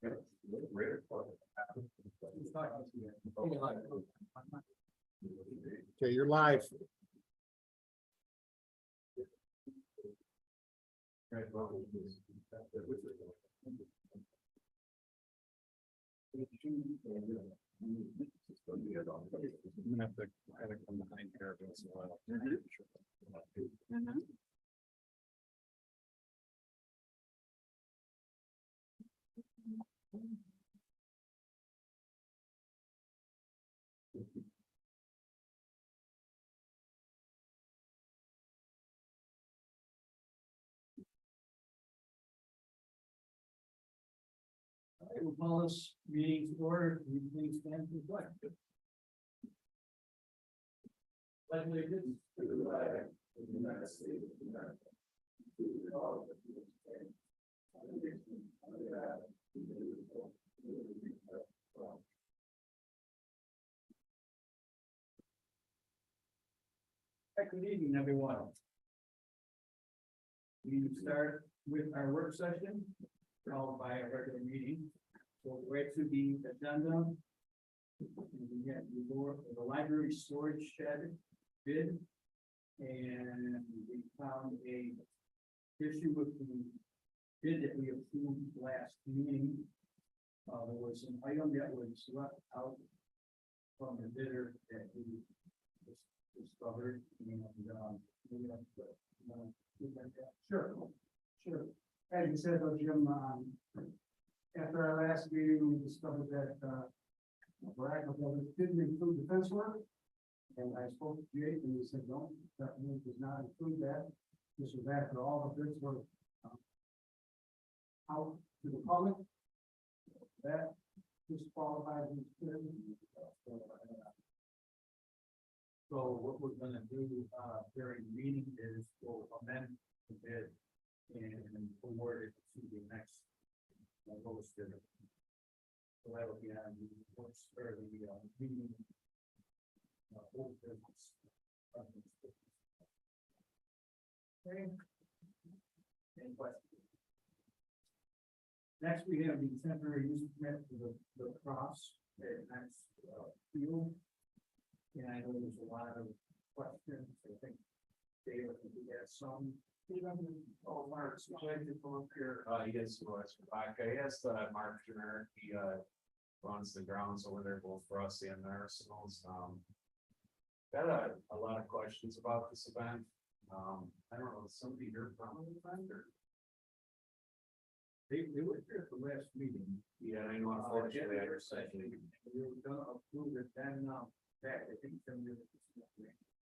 Okay, you're live. I'm gonna have to kind of come behind here every once in a while. All right, we'll call this meeting to order. Will you please stand for the flag? Pledge allegiance to the flag of the United States of America, to the republic for which it stands, one nation, under God, indivisible, with liberty and justice for all. Good evening, everyone. We start with our work session, followed by a regular meeting. So right to the agenda. We get the library storage shed bid. And we found a issue with the bid that we approved last meeting. There was an item that was left out from the bidder that we discovered. Sure. As you said, though, Jim, after our last meeting, we discovered that, Verizon Brothers didn't include the fence work. And I spoke to Jake and he said, no, that move does not include that. This was after all the bids were out to the public. That disqualifies these bids. So what we're gonna do during the meeting is we'll amend the bid and forward it to the next lowest bidder. So that will be on the first or the meeting. Old business. Okay. Any questions? Next, we have the temporary use permit for the cross at next field. And I know there's a lot of questions. I think Dave, we got some. Oh, Mark, so I did come up here, yes, back, I asked, Mark Jenner, he, runs the grounds over there, both for us and the arsenals, got a lot of questions about this event, I don't know, is somebody here from the event, or? They were here at the last meeting. Yeah, I know, unfortunately, I understand. We were gonna approve it then, back, I think some of it.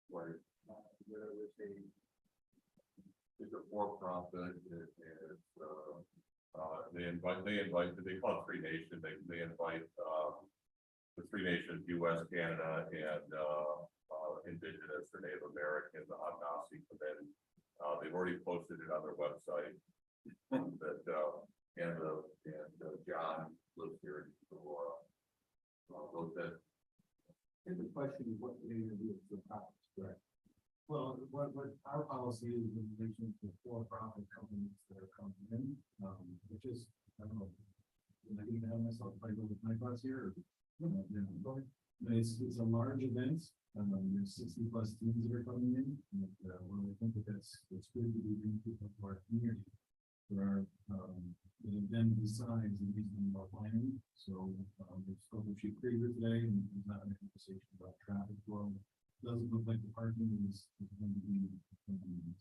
Where Where it was a. It's a for-profit, they call it Three Nation, they invite, the Three Nations, US, Canada, and, Indigenous or Native American, the Haudenosaunee come in. They've already posted it on their website, that, John lives here in Aurora. Wrote that. And the question is what they're gonna do with the properties, correct? Well, what our policy is in relation to for-profit companies that are coming in, which is, I don't know, am I gonna have myself fight over my class here? It's a large event, there's 60+ teams that are coming in, and well, I think it's good to be bringing people to our community. There are, the event decides and reasonable planning, so, there's spoken to Chief Krieger today, and there's not a conversation about traffic flow. Doesn't look like the parking is going to be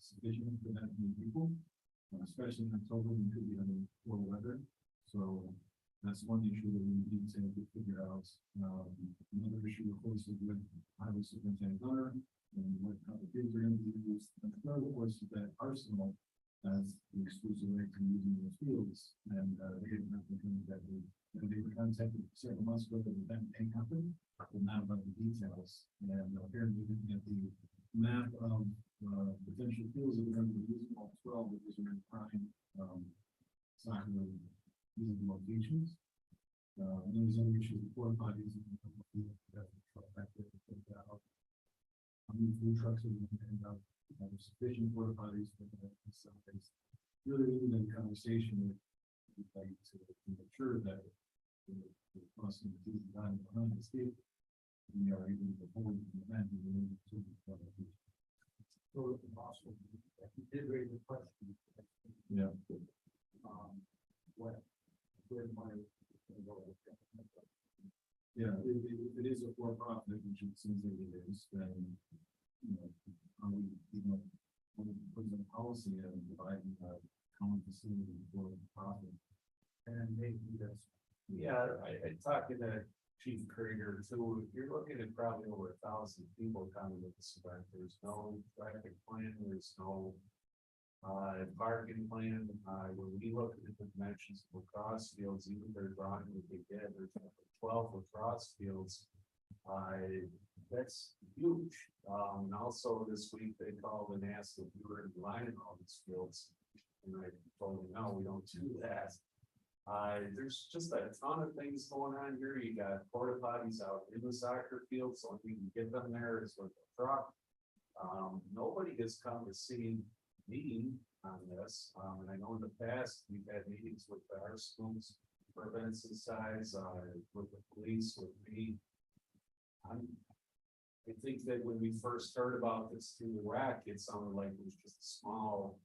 sufficient for that many people, especially in October, when could be under poor weather. So that's one issue that we need to figure out. Another issue, of course, is with Highway Superintendent Gunner and what how the bids are going to be used. And the third, of course, is that Arsenal has the exclusive right to using those fields, and they didn't have to do that. They were contacted several months ago that the event may happen, but not about the details. And apparently, looking at the map of potential fields that we're going to be using, all 12 of these are in prime soccer using locations. And there's other issues with porta potties and back there to take that out. How many food trucks are going to end up? Have sufficient porta potties for the size? Really, in conversation with we'd like to make sure that the crossing is done behind the state. We are able to hold the event and we're able to. Totally possible. You did raise the question. Yeah. What, where money can go. Yeah, if it is a for-profit, which it seems like it is, then, you know, put in a policy of dividing a common facility for profit. And maybe that's. Yeah, I talked to the Chief Krieger too, you're looking at probably over 1,000 people coming to this event, there's no traffic plan, there's no. Parking plan, when we look at the dimensions of lacrosse fields, even their drawing that they get, there's 12 lacrosse fields. That's huge, and also this week they called and asked if we were lining all these fields. And I told them, no, we don't do that. There's just a ton of things going on here. You got porta potties out in the soccer field, so we can get them there is with the truck. Nobody has come to see me on this, and I know in the past, we've had meetings with our schools for events and size, with the police, with me. I think that when we first heard about this through the RAC, it sounded like it was just a small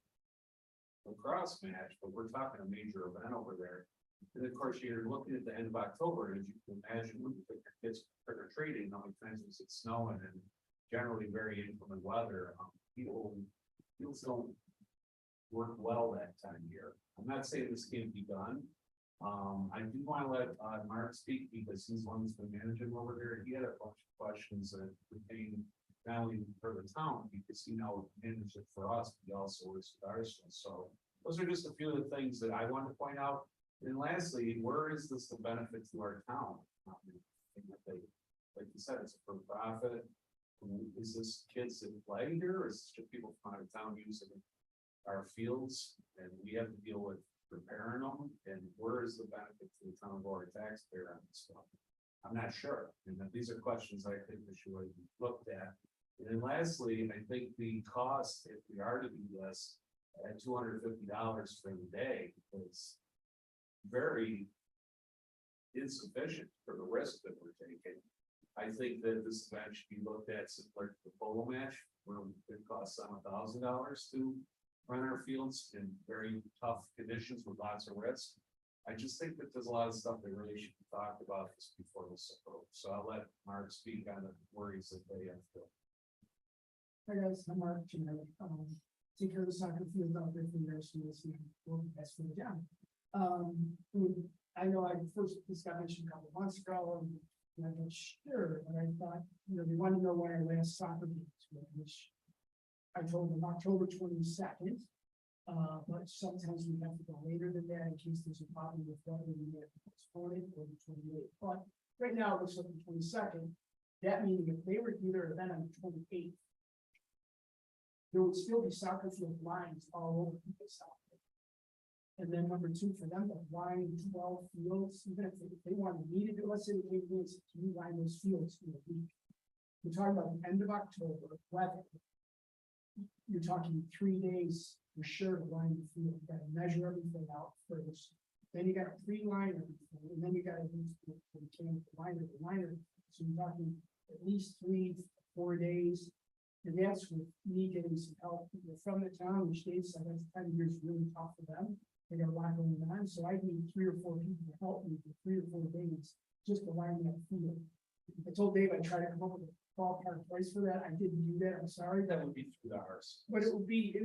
lacrosse match, but we're talking a major event over there. And of course, you're looking at the end of October, and as you can imagine, when you put your kids trick or treating, how many times was it snowing and generally very inclement weather, fields don't work well that time of year. I'm not saying this can't be done. I do want to let Mark speak because he's one who's been managing over there. He had a bunch of questions that pertain not only for the town, because he now manages it for us, but he also works with ours. So those are just a few of the things that I want to point out. And lastly, where is this the benefit to our town? Like you said, it's a for profit. Is this kids that play here, or is this just people from out of town using our fields, and we have to deal with repairing them? And where is the benefit to the town board taxpayer on this stuff? I'm not sure, and these are questions I think we should have looked at. And then lastly, I think the cost, if we are to do this at $250 for the day, is very insufficient for the risk that we're taking. I think that this event should be looked at similar to the polo match, where it costs some $1,000 to run our fields in very tough conditions with lots of risk. I just think that there's a lot of stuff that really should be talked about this before this approach. So I'll let Mark speak on the worries that they have. Hi guys, I'm Mark. Take care of the soccer field out there for the rest of this year. That's for the job. I know this got mentioned a couple months ago, and I'm not sure, but I thought, they want to know when our last soccer games were, which I told them October 22nd. But sometimes we have to go later than that in case there's a problem with whether we get postponed or the 28th. But right now it looks like the 22nd. That meaning if they were either event on the 28th, there would still be soccer field lines all over the south. And then number two, for them to line 12 fields, even if they wanted me to do, let's say they can you line those fields in a week. We're talking about the end of October, weather. You're talking 3 days for sure to line the field. You gotta measure everything out first. Then you gotta pre-line everything, and then you gotta use the liner. So you're talking at least 3 to 4 days. And that's with me getting some help from the town, which they said that's 10 years really tough for them. They got a lot going on, so I need 3 or 4 people to help me for 3 or 4 days just to line that field. I told Dave I'd try to come up with a ballpark price for that. I didn't do that. I'm sorry. That would be $2. But it would be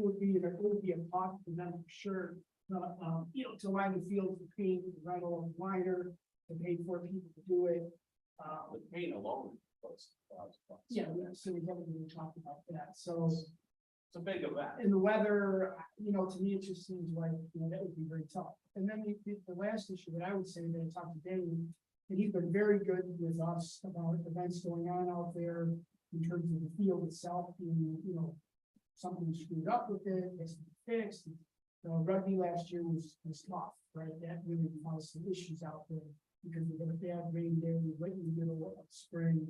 a cost for them for sure. To line the field, to pay the rental of liner, to pay for people to do it. The paint alone. Yeah, so we haven't even talked about that. So It's a big event. and the weather, to me, it just seems like, that would be very tough. And then the last issue that I would say that I talked to Dave, and he's been very good with us about events going on out there in terms of the field itself being, something screwed up with it, has to be fixed. Rugby last year was tough, right? That really caused some issues out there because we had a bad rain day, right in the middle of spring.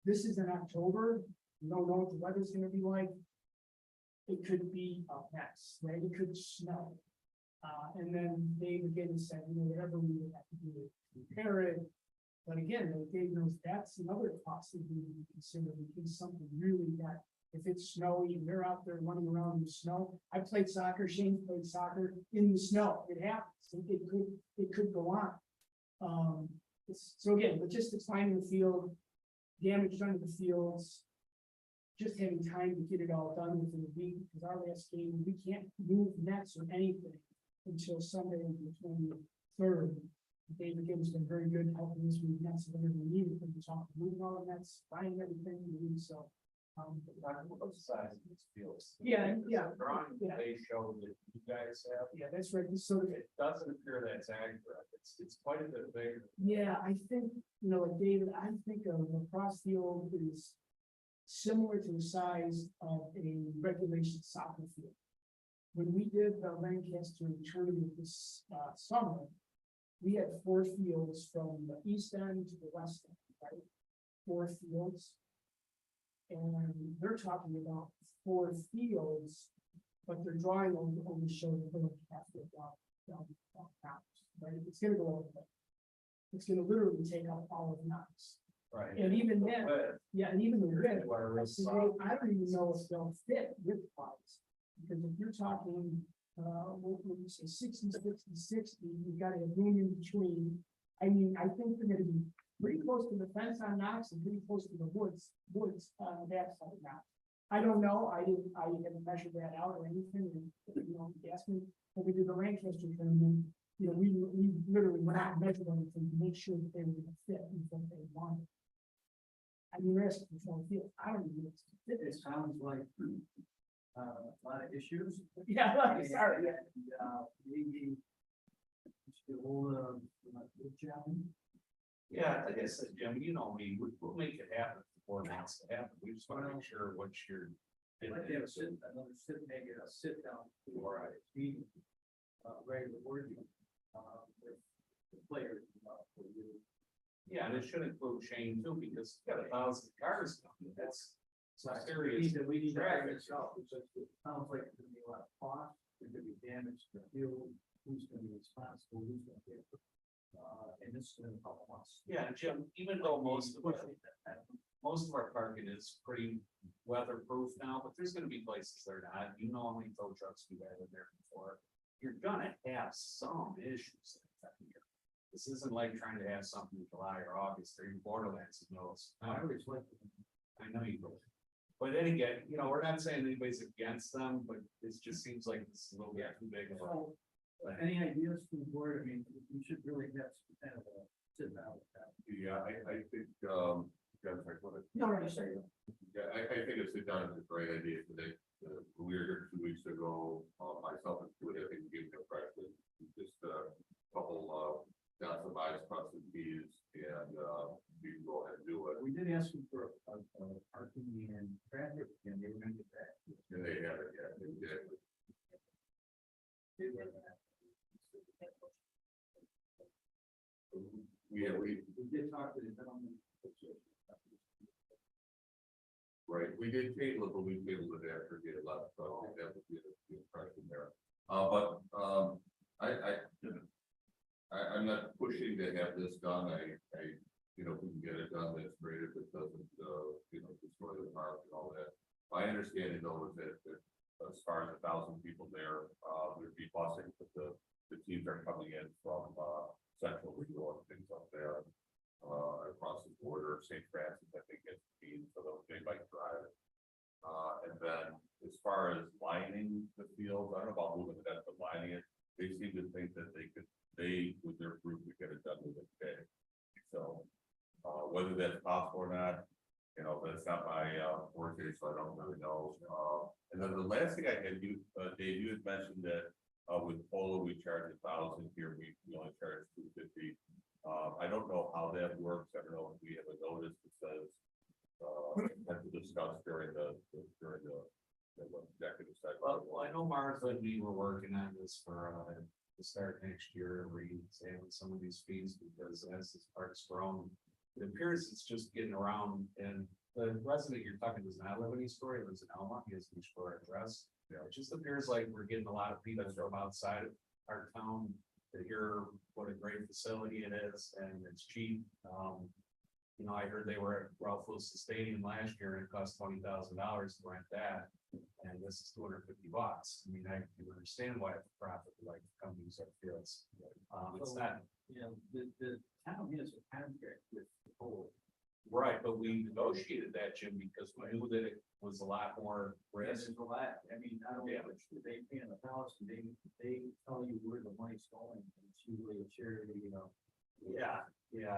This is in October. We don't know what the weather's gonna be like. It could be a mess, right? It could snow. And then Dave again said, you know, whatever we would have to do to repair it. But again, like Dave knows, that's another cost that we would consider in case something really got, if it's snowy and they're out there running around in the snow. I played soccer, Shane played soccer in the snow, it happens, it could go on. So again, logistics, finding the field, damage done to the fields. Just having time to get it all done within a week, because our last game, we can't move nets or anything until Sunday, the 23rd. David Gibbs been very good helping us with nets whenever we need it, from the top, moving all the nets, finding everything we need, so. What size of these fields? Yeah, yeah, Drawing yeah. they show that you guys have, Yeah, that's right, so, it doesn't appear that's accurate, it's quite a bit bigger. yeah, I think, you know, like David, I think of lacrosse field is similar to the size of a regulation soccer field. When we did the Lancaster tournament this summer, we had 4 fields from the east end to the west end, right? 4 fields. And they're talking about 4 fields, but their drawing only showed a little halfway down, right? It's gonna go over there. It's gonna literally take out all of Knox. Right. And even then, yeah, and even the width, Where I it's said, "Hey, I don't even know if they'll fit width wise. Because if you're talking, what would you say, 60, 60, you gotta have room in between. I mean, I think they're gonna be pretty close to the fence on Knox and pretty close to the woods, on that side of Knox. I don't know, I haven't measured that out or anything, and, you know, you asked me, when we did the Lancaster tournament, you know, we literally went out and measured everything to make sure that they were gonna fit and what they wanted. I mean, rest control field, I don't even know. It sounds like a lot of issues. Yeah, sorry, yeah. Maybe. The whole, challenge. Yeah, like I said, Jim, you know me, we'll make it happen before it has to happen, we just wanna make sure what you're. I'd like to have maybe a sit down for a meeting, regular board meeting, with the players. For you. Yeah, and it should include Shane too, because you got 1,000 cars coming, that's some We serious. need to traffic. figure this out, because it sounds like there's gonna be a lot of cost, there's gonna be damage to the field, who's gonna be responsible, who's gonna pay. And this is gonna help us. Yeah, and Jim, even though most of our parking is pretty weatherproof now, but there's gonna be places that are not, you know how many tow trucks we've had in there before. You're gonna have some issues that time of year. This isn't like trying to have something in July or August, or even Borderlands knows. I always like. I know you will. But then again, you know, we're not saying anybody's against them, but it just seems like it's a little bit too big of a. So, any ideas from the board? I mean, we should really have some kind of a sit down with that. Yeah, I think, Jen's like, what? No, no, sorry. Yeah, I think a sit down is a great idea today. We were here 2 weeks ago, myself and Stuart, I think, gave the impression, just a couple, down some I's, cross some T's, and, we can go ahead and do it. We did ask them for parking and traffic, and they were gonna get back. And they have it, yeah, exactly. We did talk to the gentleman. Right, we did table it, but we tabled it after we had left, so I think that would be the impression there. I'm not pushing to have this done, you know, if we can get it done, that's great, if it doesn't, you know, destroy the park and all that. My understanding though is that as far as 1,000 people there, there'd be busing, but the teams are coming in from, Central New York, things up there. Across the border, St. Francis, I think it's been, so they might drive it. And then as far as lining the field, I don't know about moving that, but lining it, they seem to think that they with their group would get it done within a day. So, whether that's possible or not, you know, but it's not my, work day, so I don't really know. And then the last thing I had, Dave, you had mentioned that, with Polo, we charge 1,000 here, we only charge 250. I don't know how that works. I don't know if we have a notice that says, have to discuss during the executive session. Well, I know Martha and me were working on this for, to start next year, re-examine some of these fees, because as this park's grown, it appears it's just getting around, and the resident you're talking does not live in East Story, lives in Elma, he has an East Story address. Yeah, it just appears like we're getting a lot of people from outside. our town to hear what a great facility it is and it's cheap. You know, I heard they were at Ralph Wilson Stadium last year and it cost $20,000 to rent that. And this is $250. I mean, I can understand why it's a profit would like to come use our fields. It's not You know, the town has a contract with the whole. right, but we negotiated that, Jim, because we knew that it was a lot more risk. There's a lot, I mean, not only how much they pay in the house, they tell you where the money's going, and it's usually a charity, you know. Yeah,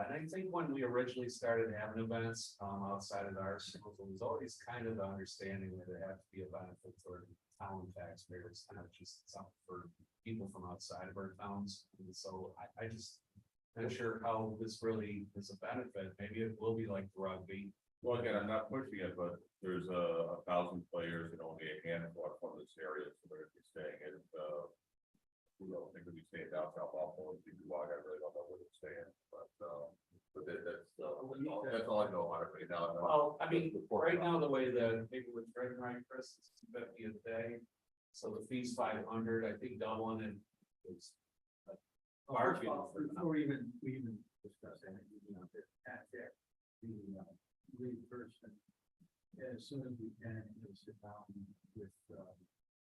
and I think when we originally started having events, outside of the arsenal, it was always kind of the understanding that it had to be a benefit for town taxpayers, not just something for people from outside of our towns. And so I just, not sure how this really is a benefit. Maybe it will be like rugby. Well, again, I'm not pushing it, but there's 1,000 players and only a handful from this area, so they're gonna be staying at, you know, they're gonna be staying downtown Buffalo, I really don't know where they're staying, but that's all I know on it right now. Well, I mean, right now, the way the maybe with Fred and Ryan Chris, it's $250 a day. So the fee's 500, I think Dublin and it's. Barbecue. Before we even discuss that, you know, the contract, the lead person. As soon as we can, we'll sit down with,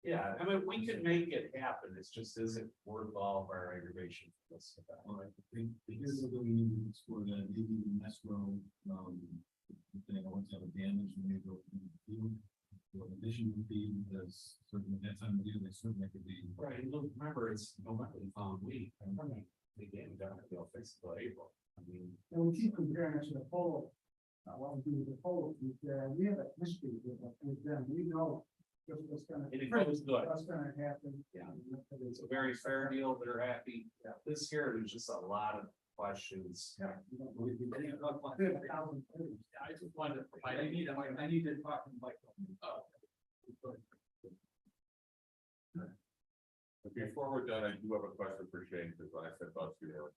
Yeah, I mean, we could make it happen. It's just isn't worth all of our aggravation. For this. All right, I think here's what we need to explore that, maybe the escrow, if they want to have a damage, maybe go in the field. Well, in addition to be, because certainly at that time of year, they certainly could be. Right, and look, remember, it's November week. I mean, the game done, they'll fix it till April. I mean, And we keep comparing it to the polo. What we do with the polo, we have a history with them, we know just what's gonna. it goes good. What's gonna happen. Yeah. It's a very fair deal. They're happy. This year, there's just a lot of questions. Yeah. I just wanted, I need to talk to Mike. Before we're done, I do have a question for Shane, because when I said about you,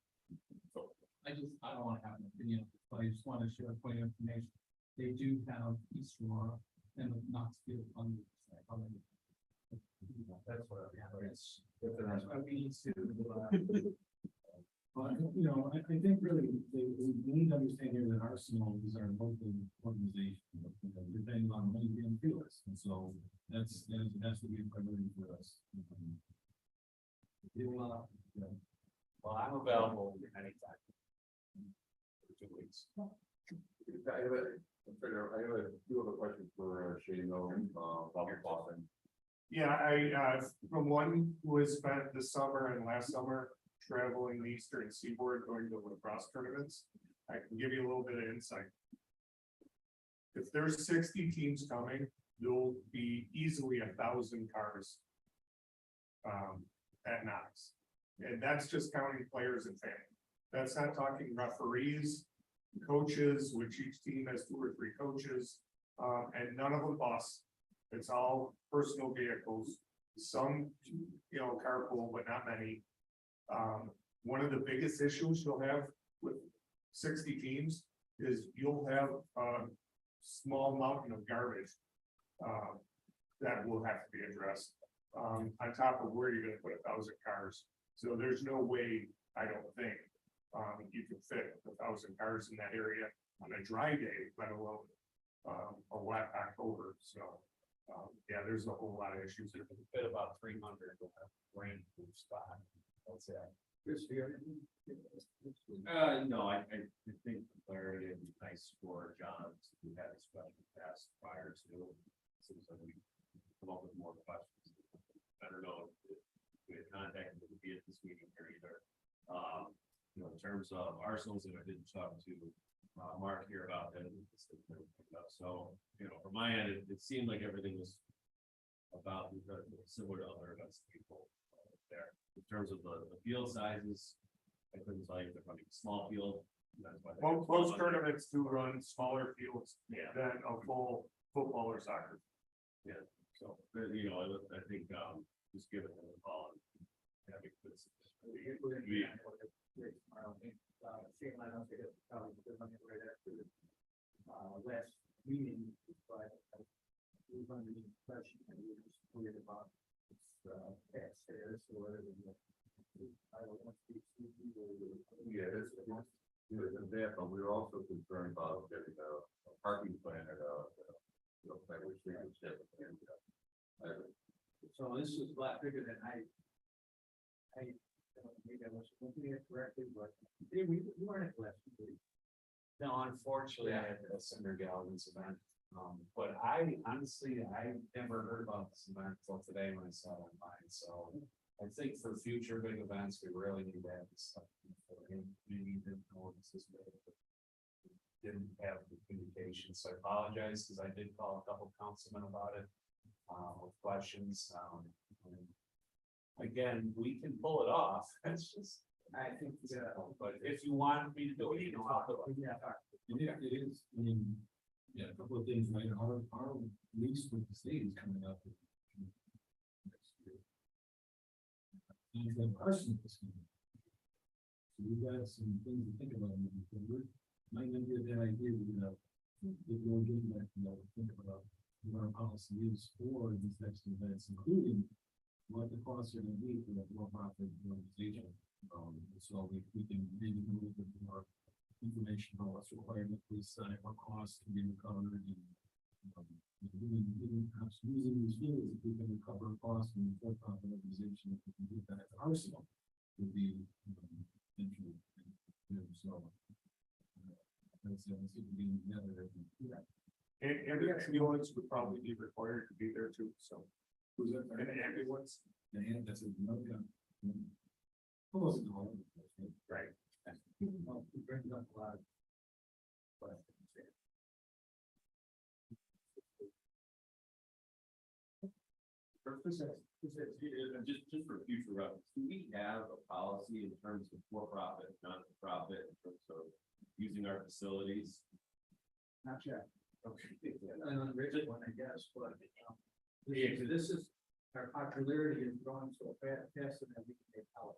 so I don't want to have an opinion, but I just want to share a point of information. They do have East Aurora and Knoxville on the side already. That's what That's why we need to. But, you know, I think really, we need to understand here that Arsenal is our local organization, you know, depending on money being feels, and so that has to be a priority for us. Well, I'm available anytime. For 2 weeks. I do have a question for Shane, though, about Boston. Yeah, I, from one who has spent the summer and last summer traveling the eastern seaboard, going to lacrosse tournaments, I can give you a little bit of insight. If there's 60 teams coming, there'll be easily 1,000 cars at Knox. And that's just counting players and family. That's not talking referees, coaches, which each team has 2 or 3 coaches, and none of them bus. It's all personal vehicles, some, you know, carpool, but not many. One of the biggest issues you'll have with 60 teams is you'll have a small mountain of garbage that will have to be addressed on top of where you're gonna put 1,000 cars. So there's no way, I don't think, you can fit 1,000 cars in that area on a dry day, let alone a wet October. So yeah, there's a whole lot of issues. There's a bit about 300 rain proof spot. That's it. No, I think the clarity would be nice for John to have a special pass prior to. Seems like we come up with more questions. I don't know if we had contacted to be at this meeting here either. You know, in terms of Arsenal's, and I didn't talk to Mark here about that. So, you know, from my end, it seemed like everything was about similar to other events people there. In terms of the field sizes, I couldn't tell you if they're running a small field. Most tournaments do run smaller fields Yeah. than a full football or soccer. Yeah, so, you know, I think, just give it a call and have it. Shane and I don't think it's probably good money right after the last meeting, but we were under the impression that we were just worried about taxpayers or whatever. Yeah, it's example, we were also concerned about getting a parking plan at plan which we could set. So this is a lot bigger than maybe I was looking at it correctly, but we weren't at last. No, unfortunately, I had a Cinder Galvin's event, but I honestly, I never heard about this event until today when I saw it online, so. I think for future big events, we really need to have this stuff. Maybe didn't know this is big, but didn't have the communication, so I apologize, because I did call a couple councilmen about it, with questions, and again, we can pull it off, it's just. I think, But if you want me to do it, you know, I'll do it. Yeah, it is, I mean, yeah, a couple of things, right, our lease with the state is coming up. Next year. And the question is. So we got some things to think about, maybe, so we might not get that idea, if we'll get back, think about what our policy is for these next events, including what the costs are gonna be for the for-profit organization. So we can maybe do a little bit more information on what's required in the police side, what costs can be recovered, and perhaps using these fields, if we can recover costs from the for-profit organization, if we can do that at Arsenal, would be potential. So that's it, being together. And the ambulance would probably be required to be there too, so. Who's that? And the ambulance, And that's another. Almost all of it, right? It brings up a lot of questions. Just for future reference, do we have a policy in terms of for-profit, non-for-profit, in terms of using our facilities? Not yet. Okay. An unwritten one, I guess, but, this is, our popularity is growing so fast, faster than we can make out.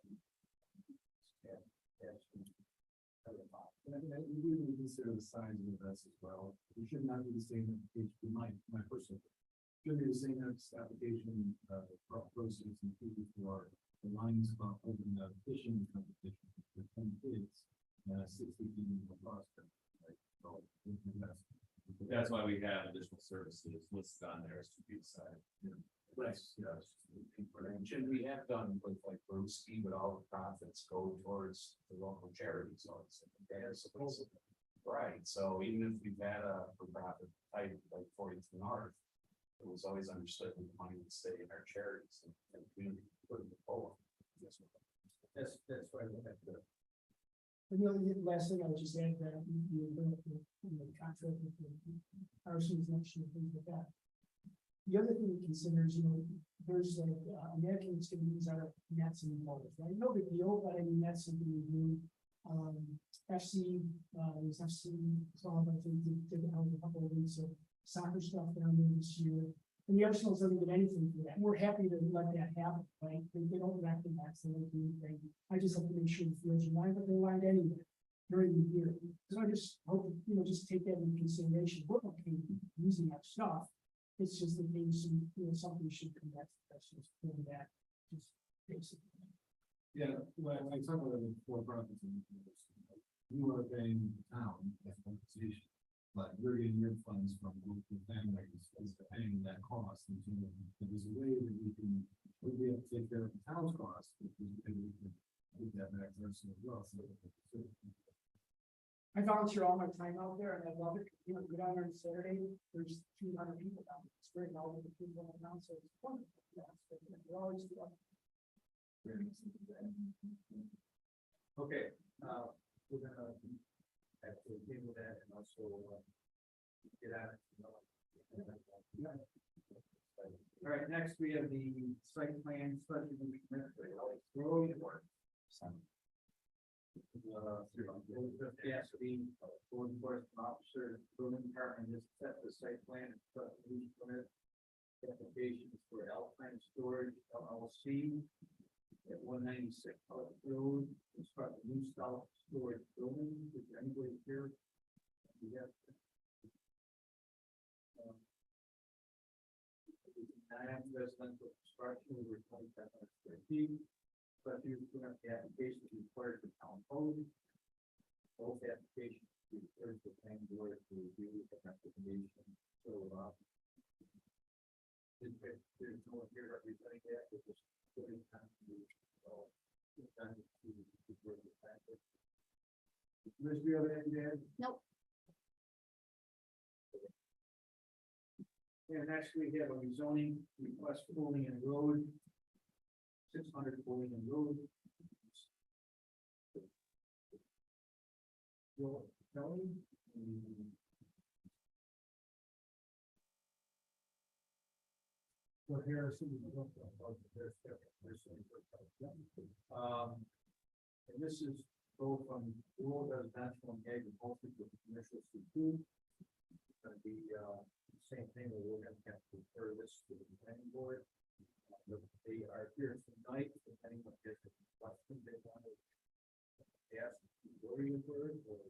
And we do consider the size of the vest as well. We should not be the same application, my personal. Should be the same application, process included for the Lions Club open the fishing competition for 10 kids, 60 people across them. Right? So, That's why we have additional services listed on there as to be decided. yes, yes. And we have done with like Brewski, but all the profits go towards the local charities. Right, so even if we've had a for-profit type like 42 North, it was always understood that the money would stay in our charities and community put in the poll. That's why we have to. And the only last thing I would just add that you contract with the Parsons next year, things like that. The other thing to consider is, there's like, Americans can use our nets and bowls, right? No big deal, but I mean, that's something we do. FC, there's FC club, I think, did a couple of weeks of soccer stuff down there this year. And the Arsenal doesn't get anything for that. We're happy to let that happen, right? They don't recognize the local thing. I just have to make sure the fields are lined, but they're lined anyway during the year. So I just hope, just take that into consideration. We're okay using that stuff. It's just that maybe something should come back to us, just doing that, just basically. Yeah, when I talk about the for-profits, you are paying the town as an organization, but you're getting your funds from local families is paying that cost. And so there's a way that we'll be able to take care of the town's cost, which is maybe we can put that back to us as well. So, I volunteer all my time out there and I love it. Go down there on Saturday, there's 200 people down there. It's great. All of the people on the town, so it's wonderful. Yeah, we're always doing. Okay, we're gonna have to deal with that and also get out. All right, next we have the site plan special permit for road work. Yes, the code enforcement officer, building department has set the site plan and use permit applications for Alpine Storage LLC at 196 Public Road, construct a new style storage building. Is there anybody here? Yes. Residential construction over 2,500 square feet. But if you have the application required for town code, both applications required the planning board to review the recommendation. So, there's no one here representing that, it's just putting time to, time to work with that. Does you have anything to add? Nope. And next we have a rezoning request for Olean Road. 600 Olean Road. Joel Kelly. For Harrison. And this is both from rural residential and agriculture with commercial C2. It's gonna be, the same thing, where we're gonna have to refer this to the planning board. They are here tonight, if anyone has a question they want to ask, where you were, or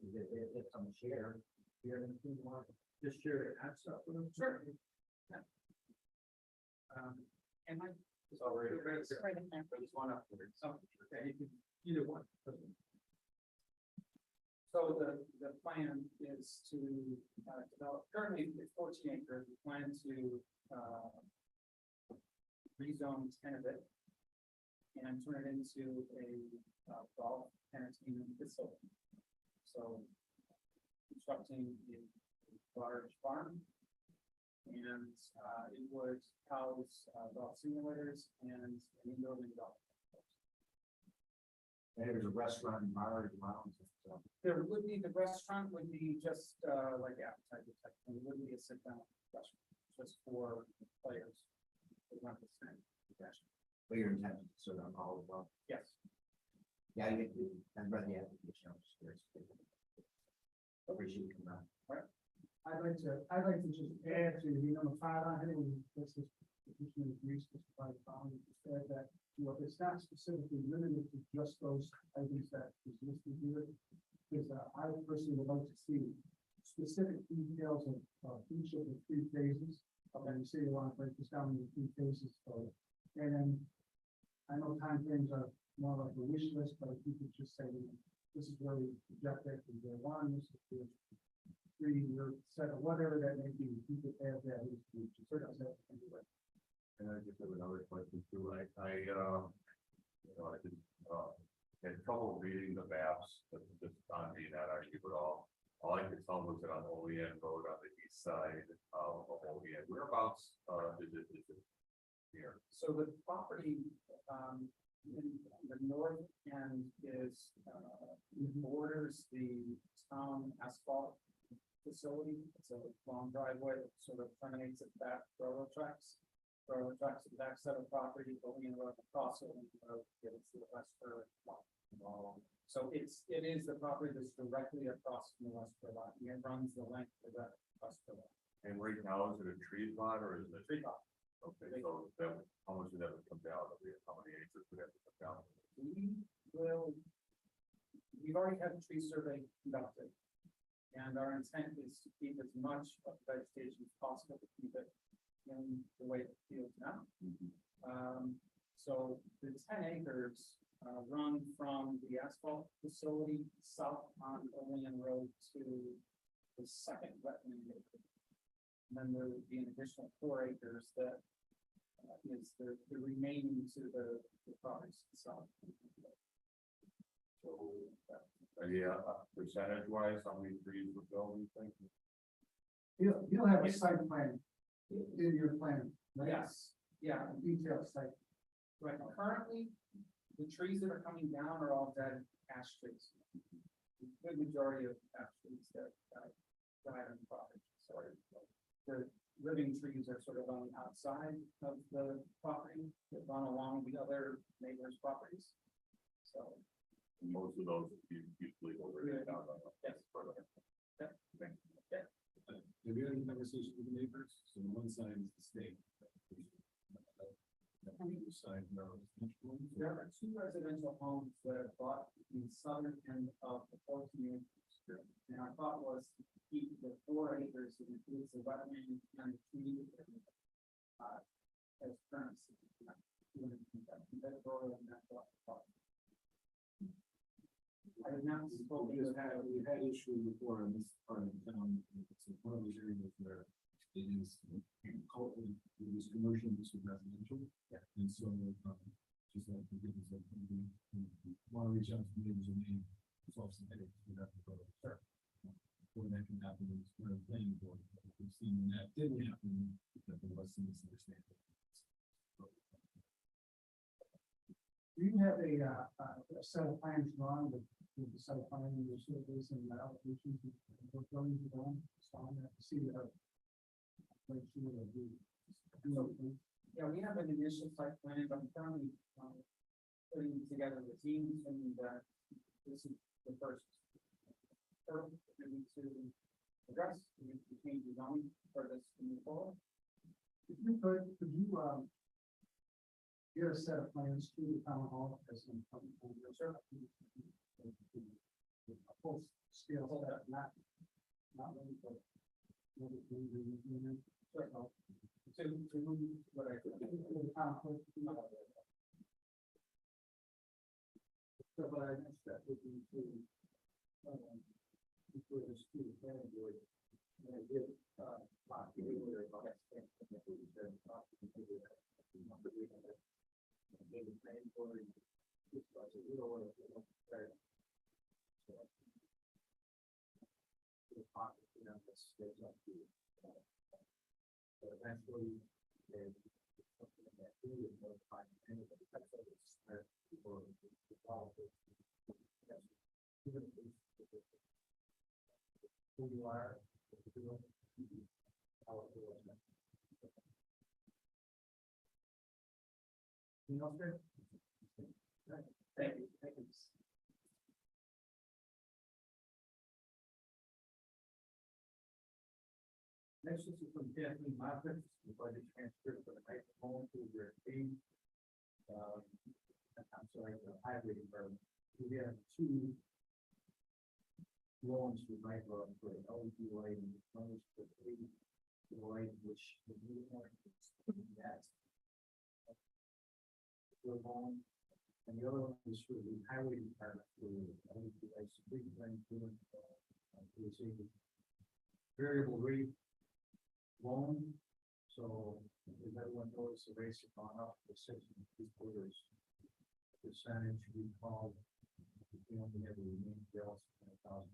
if I'm share. Do you have anything you want to just share your answer with them? Sure. And I. It's already. There's one up there. Okay, you can, either one. So the plan is to develop, currently it's 14 acres, we plan to rezone 10 of it and turn it into a golf entertainment facility. So constructing a large farm, and it would house golf simulators and an indoor mini golf. And there's a restaurant and bar around. There would be, the restaurant would be just like appetizer type, and it wouldn't be a sit down restaurant, just for players. Who want to sing. But your intention is to serve alcohol as well? Yes. Yeah, I read the application, I was curious. Appreciate you coming out. I'd like to just add to, number 5 on here, this is, agrees to provide found, said that, if it's not specifically limited to just those items that is listed here, because I personally would like to see specific details of each of the 3 phases. And you say you want to break this down into 3 phases, so, and then I know time frames are more like a wish list, but if you could just say, this is where we project it, and go on, this is the 3-year set of whatever that may be, you could add that into sort of that anyway. And I just have another question too. I had trouble reading the maps, but just on being that argue at all. All I could tell was that on Olean Road on the east side of Olean, whereabouts, is it here? So the property, in the north end is, borders the town asphalt facility. It's a long driveway that sort of terminates at back railroad tracks. Railroad tracks at the back side of the property, Olean Road across Olean Road, gets to the western lot. So it is the property that's directly across from the western lot. It runs the length of that western lot. And right now, is it a tree lot or is it? Tree top. Okay, so that, how much would that come down? How many acres would that come down? We've already had a tree survey conducted. And our intent is to keep as much of the vegetation as possible to keep it in the way it feels now. So the 10 acres run from the asphalt facility south on Olean Road to the second wetland acre. And then there would be an additional 4 acres that is the remaining to the properties south. So Percentage wise, how many trees would go, you think? You'll have a site plan in your plan, right? yes, yeah, A detailed site. right. Currently, the trees that are coming down are all dead ash trees. The good majority of ash trees that died on the property. So the living trees are sort of on the outside of the property that run along the other neighbors' properties. So. Most of those usually already down on. Yes. Have you had any conversation with the neighbors? So on one side is the state. On the other side, there are residential homes. There are 2 residential homes that are bought in the southern end of the 14 acres. And our thought was to keep the 4 acres that includes the wetland and the tree as currency. I did not spoke, we had issue before in this part of town, it's one of those areas where it is culturally, it is commercial, this is residential. Yeah. And so, just like the business of, want to reach out to neighbors and name, solve some headaches, we have to go. Sure. Before that can happen, it's kind of playing board, we've seen when that didn't happen, that there was some misunderstanding. Do you have a set of plans drawn with the set of plans and your surveys and the applications? What going to go on? So I'm gonna have to see that. Yeah, we have an initial site plan, but I'm currently, putting together the teams and, this is the first. Hurdle that we need to address, we need to change the zoning for this to move forward. If you could you, get a set of plans to the town hall as some, sure. A full scale set, not really, but. To move what I. So, but I guess that would be to, for the student planning board. And I did, talk to you later about that. Maybe planning board, this was a little, but eventually, there's something that we would notify anybody, that's what it's, or the policy. Who you are, how it was. Anything else, Greg? Thank you. Thank you. Next is from Kathleen Moffett, the budget transfer for the microphone to your team. I'm sorry, the highway department. We have two loans we might go for the LED lighting, one is for the light, which the new one is that. The loan, and the other one is for the highway department for LED lights, big thing doing, it's a variable rate loan, so as everyone knows, the rates have gone up for 6 and 3/4 percentage. We called, we only have a remaining balance of $10,000.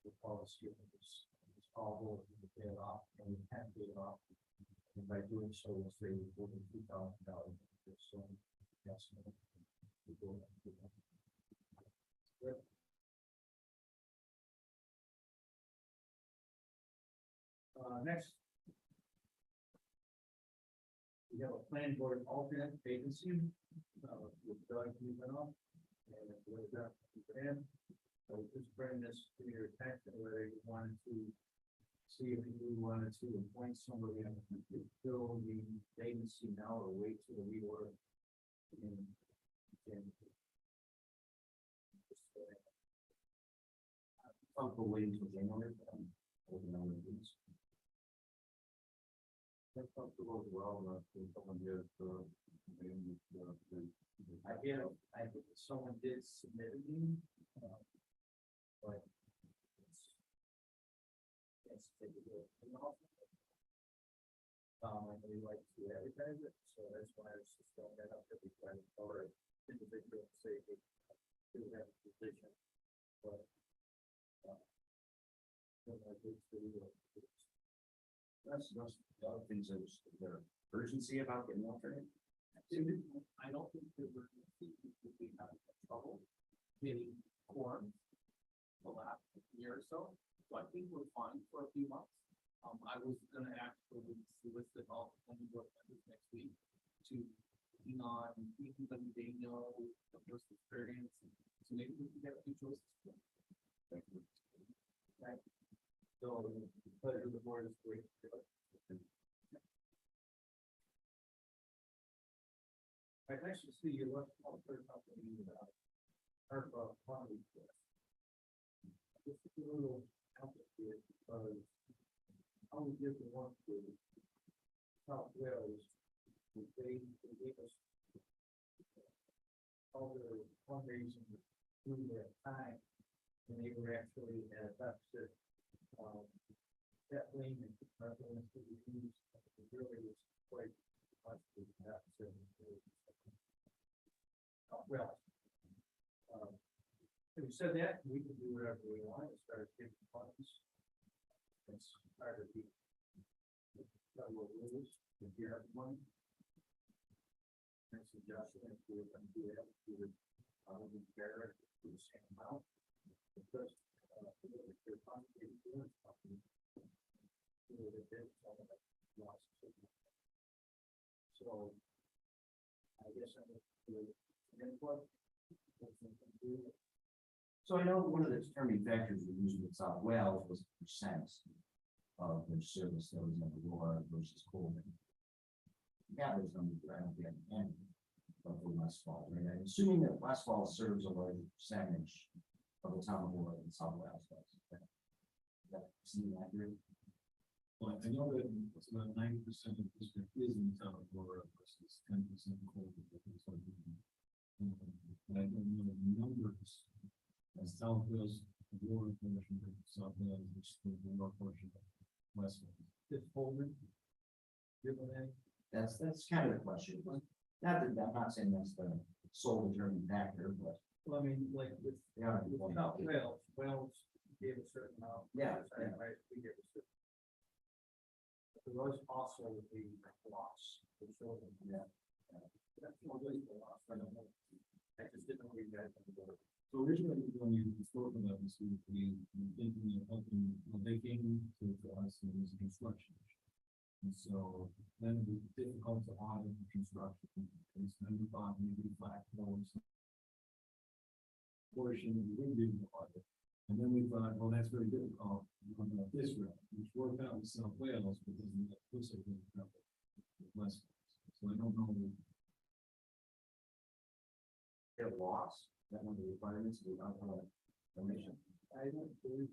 The policy of this call over to pay it off, and we can't pay it off. And by doing so, we'll save more than $2,000. So yes. Next. We have a planning board alternate vacancy, with Doug Newman, and with that, so just bring this to your attention, whether you wanted to see if you wanted to appoint somebody to fill the vacancy now or wait till the reorder. Uncle waiting till January. That's comfortable as well, someone did, I think someone did submit a name, but it's typical. And we like to advertise it, so that's why I was just throwing that up every time or individual say they do have a position, but That's the other things that was the urgency about getting alternate. I don't think that we're going to be having trouble getting quorum the last year or so. So I think we're fine for a few months. I was gonna actually solicit all the planning board members next week to lean on anybody they know, the first experience. So maybe we can get a few choices. Thank you. Right. so pleasure of the board is great. I'd like to see you look all third company, ARPA quantity. This is a little complicated because how we give the one to South Wales they gave us all the fundraising through their time, and they were actually at a deficit. That lane and reference to the use, it really was quite much of a deficit. Well, having said that, we can do whatever we want as far as giving funds. That's part of the federal rules, if you have money. I suggest that we would do that, we would probably bear it to the same amount. Because, if you're funding the insurance company, you know, that there's all of that losses. So, I guess I'm going to input. So I know one of the determining factors we used with South Wales was the percent of their service that was in Aurora versus Coleman. Yeah, those numbers, but I don't get any of the Westfall, right? I'm assuming that Westfall serves a larger percentage of the town of Aurora than South Wales does. That seem accurate? Well, I know that it's about 90% of the district is in the town of Aurora versus 10% Coleman. And I don't know the numbers as South Wales, Aurora portion of South Wales, which is the north portion of West Wales. This Holman, given that, That's kind of the question. Not that, I'm not saying that's the sole determining factor, but well, I mean, like with, yeah. with South Wales, Wales gave a certain amount. Yeah, Right, right, we gave a certain. But there was also the loss, the children, yeah. That's not really the loss, I don't know. I just didn't know you guys. So originally, when you spoke about this, we were thinking of helping, well, they came to us and it was a construction issue. And so then it was difficult to audit the construction. It's 95, maybe flat floors. Portion we didn't audit. And then we thought, well, that's very difficult. We're about this route, which worked out with South Wales, but doesn't get closer to the West. So I don't know. Get lost, that one of the requirements of the permission. I don't believe.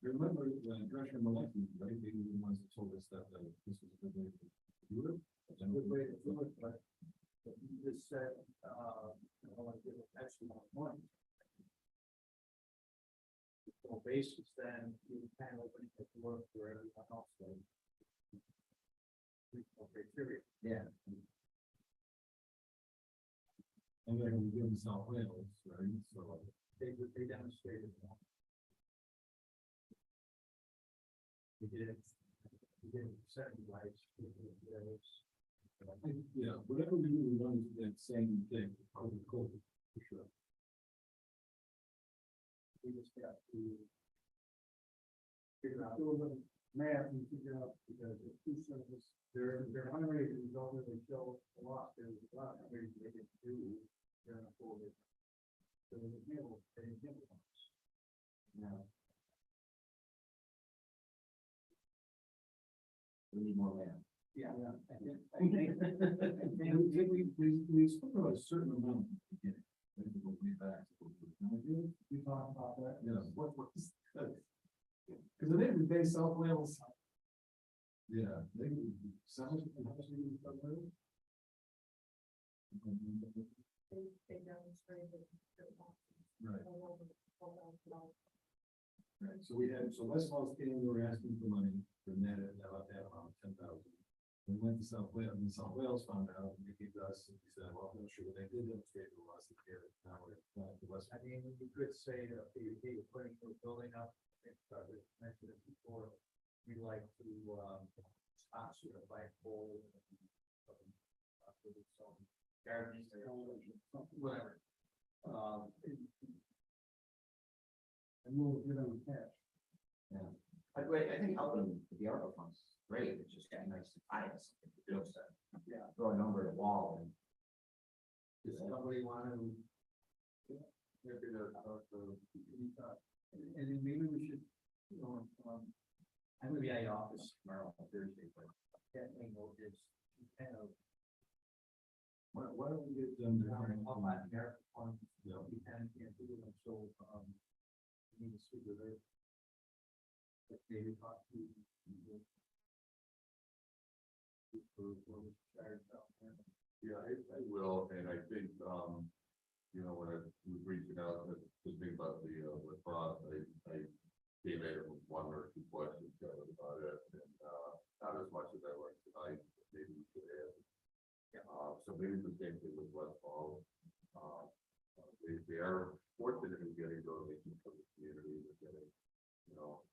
Remember, Drescher and Malecki, right? They were the ones that told us that this was a good way to do it. It's a good way to do it, but you just said, I want to give an extra amount of money. So basis, then you kind of open it to work for everyone else, then. Okay, period. Yeah. And then we give them South Wales, right? So They demonstrated that. We did second lights. yeah, whatever we do, we want to do that same thing, probably cool, for sure. We just got to figure out. Do a little math and figure out, because the two services, their fundraising don't really show a lot, there's a lot of ways they can do. They're not forward. So they didn't give us. Yeah. We need more land. Yeah. Yeah. We spoke about a certain amount at the beginning. I think we'll be back to what We talked about that. yeah. What was, because I think we base South Wales. Yeah, they sounds how much we South Wales? They demonstrated. Right. Right, so West Falls came, we were asking for money, for net at about that amount, 10,000. We went to South Wales, and South Wales found out, and they gave us, and we said, well, I'm not sure, but they did demonstrate to us that now we're back to West. I mean, you could say that if you're putting a building up, I think I mentioned it before, we like to, sponsor a flagpole. Some gardens, whatever. And we'll give them cash. Yeah. By the way, I think helping with the ARPA funds is great. It's just kind of nice to find something to do instead. Yeah. Throw a number at a wall and. Does somebody want to? Maybe and then maybe we should, I'm gonna be out of office tomorrow on Thursday, but that thing is kind of. Why don't we get them to? Up on there, Yeah. we can't do it, so, we need to speak with her. If they talk to. Yeah, I will, and I think, you know, when I was reaching out to think about the lacrosse, I came in with one or two questions about it, and, not as much as I learned tonight, maybe we could add. So maybe the same thing with Westfall. They are fortunate in getting donations from the community, and getting, you know,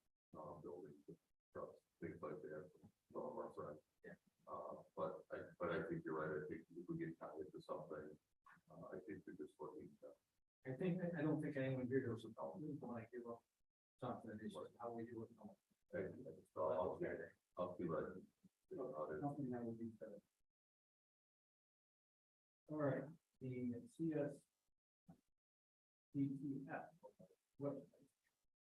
buildings, trucks, things like that from some of our friends. But I think you're right. I think if we get tied to something, I think we're just looking at. I don't think anyone here knows about, we want to give up something, it's just how we do it. I'll be right. Something that would be better. All right, the CS. DTF, what,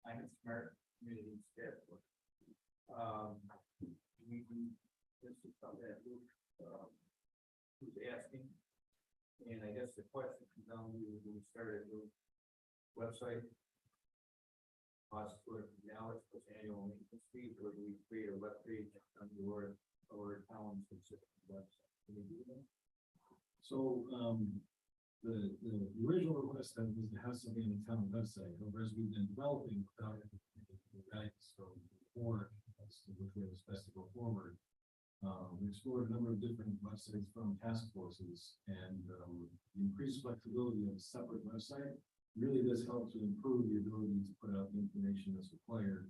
I have smart community staff. This is something that Luke, was asking. And I guess the question comes down to, when we started a new website. Cost for now, it's plus annual maintenance fees, or do we create a web page on your town specific website? Can we do that? So, the original request that was to have something on the town website, however, as we've been developing without the guidance from the board as to which way was best to go forward. We explored a number of different websites from task forces, and the increased flexibility of a separate website really does help to improve the ability to put out the information that's required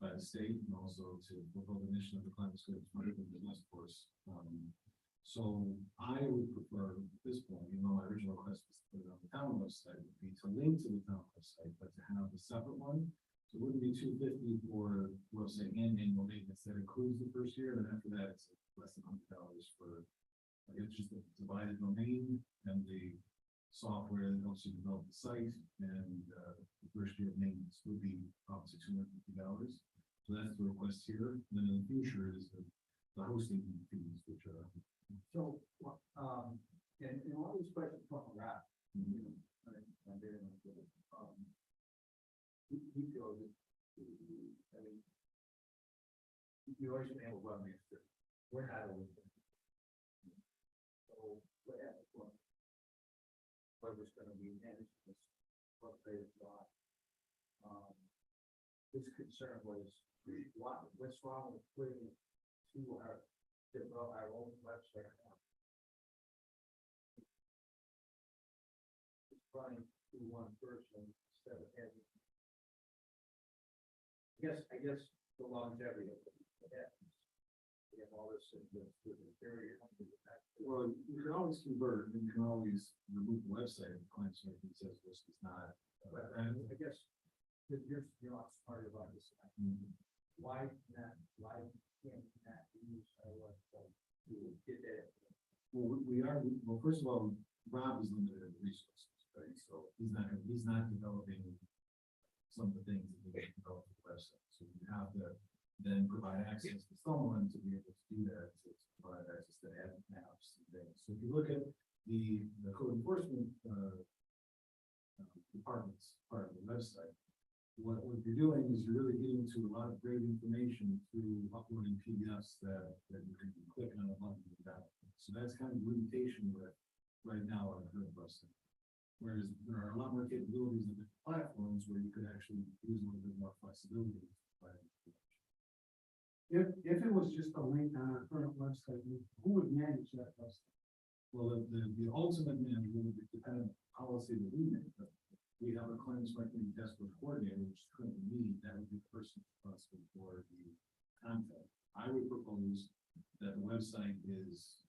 by the state, and also to fulfill the mission of the climate scope task force. So I would prefer at this point, you know, my original request was to put it on the town website, would be to link to the town website, but to have a separate one. So it wouldn't be $250 for website and annual maintenance. That includes the first year, and after that, it's less than $100 for, it's just a divided domain and the software that helps you develop the site, and the first year of maintenance would be up to $250. So that's the request here. And then in the future is the hosting fees, which are. So, and all these questions come around, you know, I'm very much with it. He feels that, I mean, you always have a webmaster. We're not always. So, whoever's gonna be managing this, what they've got. His concern was, what's wrong with putting it to our own website now? It's running to one person instead of having. I guess the longevity of it happens. We have all this in the very. Well, you can always convert, and you can always remove the website if the client says this is not. But I guess you're not smart about this. Why can't that use our website to get that? Well, well, first of all, Rob is limited in resources, right? So he's not developing some of the things that we can develop with the website. So you have to then provide access to someone to be able to do that, to provide access to add maps and things. So if you look at the code enforcement department's part of the website, what you're doing is you're really getting to a lot of great information through uploading PDFs that you can click on a button and download. So that's kind of the limitation with right now on the current website. Whereas there are a lot more capabilities in the platforms where you could actually use a little bit more flexibility. If it was just a link on our current website, who would manage that website? Well, the ultimate manager would depend on the policy that we make. But we have a claims marketing desk force coordinator, which is currently me. That would be the person responsible for the content. I would propose that the website is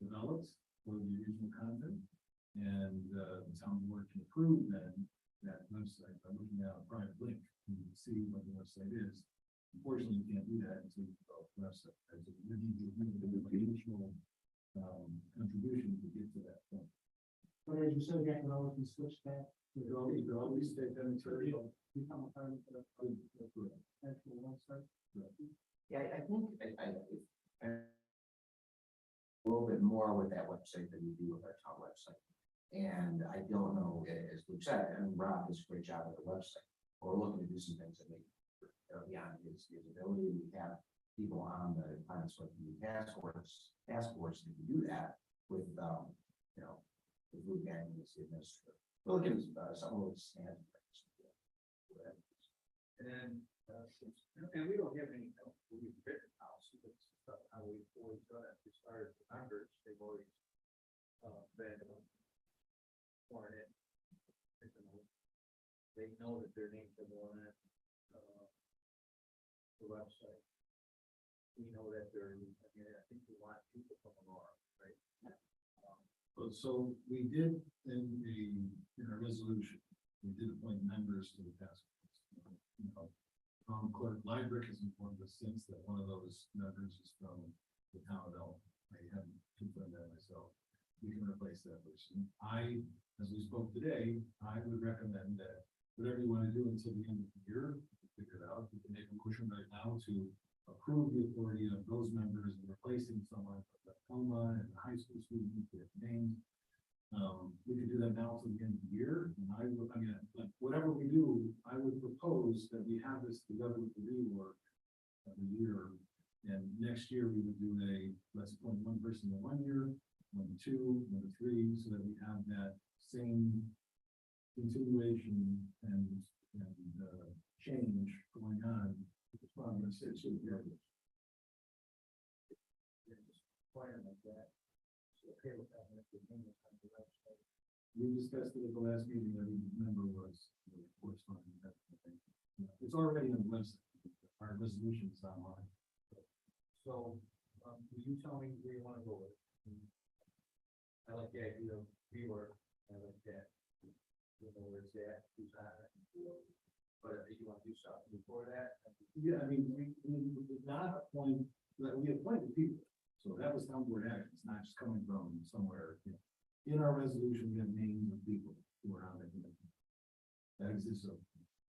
developed for the original content, and the town board can approve then that website by looking at a private link and see what the website is. Unfortunately, you can't do that until you develop the website. As you need the additional contribution to get to that point. But as you said, that can always be switched back. You can always take that material. Become a part of the actual website. Yeah, I think I a little bit more with that website than we do with our town website. And I don't know, as Luke said, I mean, Rob does a great job with the website. We're looking to do some things that make beyond his ability. We have people on the finance committee task force to do that with, you know, with Lou Gagnon as the administrator. We'll give some of those stands. And, and we don't have any, we've written policy, but it's stuff how we've always done it, as far as the members, they've always, been sworn in. They know that their names are on it, the website. We know that they're, I mean, I think we want people from Aurora, right? So we did in our resolution, we did appoint members to the task force. You know, Clerk Liebrecht has informed us since that one of those members is from the town of Elton. I haven't confirmed that myself. We can replace that person. As we spoke today, I would recommend that whatever you want to do until the end of the year, figure it out. We can make a motion right now to approve the authority of those members and replacing someone from the Toma and the high school student with their names. We could do that now till the end of the year, and I mean, like, whatever we do, I would propose that we have this together with the rework of the year. And next year, we would do let's appoint one person in 1 year, 1 to 2, 1 to 3, so that we have that same continuation and change going on. It's probably 6 years. Plan like that. So, okay with that, if the name is on the website. We discussed it at the last meeting, every member was corresponding. It's already on the website, our resolution is online. So, will you tell me where you wanna go with it? I like the idea of rework, I like that. You know where it's at, who's on it. But if you want to do something before that. Yeah, I mean, we did not appoint, we appointed people, so that was town board action, it's not just coming from somewhere, you know. In our resolution, we have names of people who are on it. That exists, so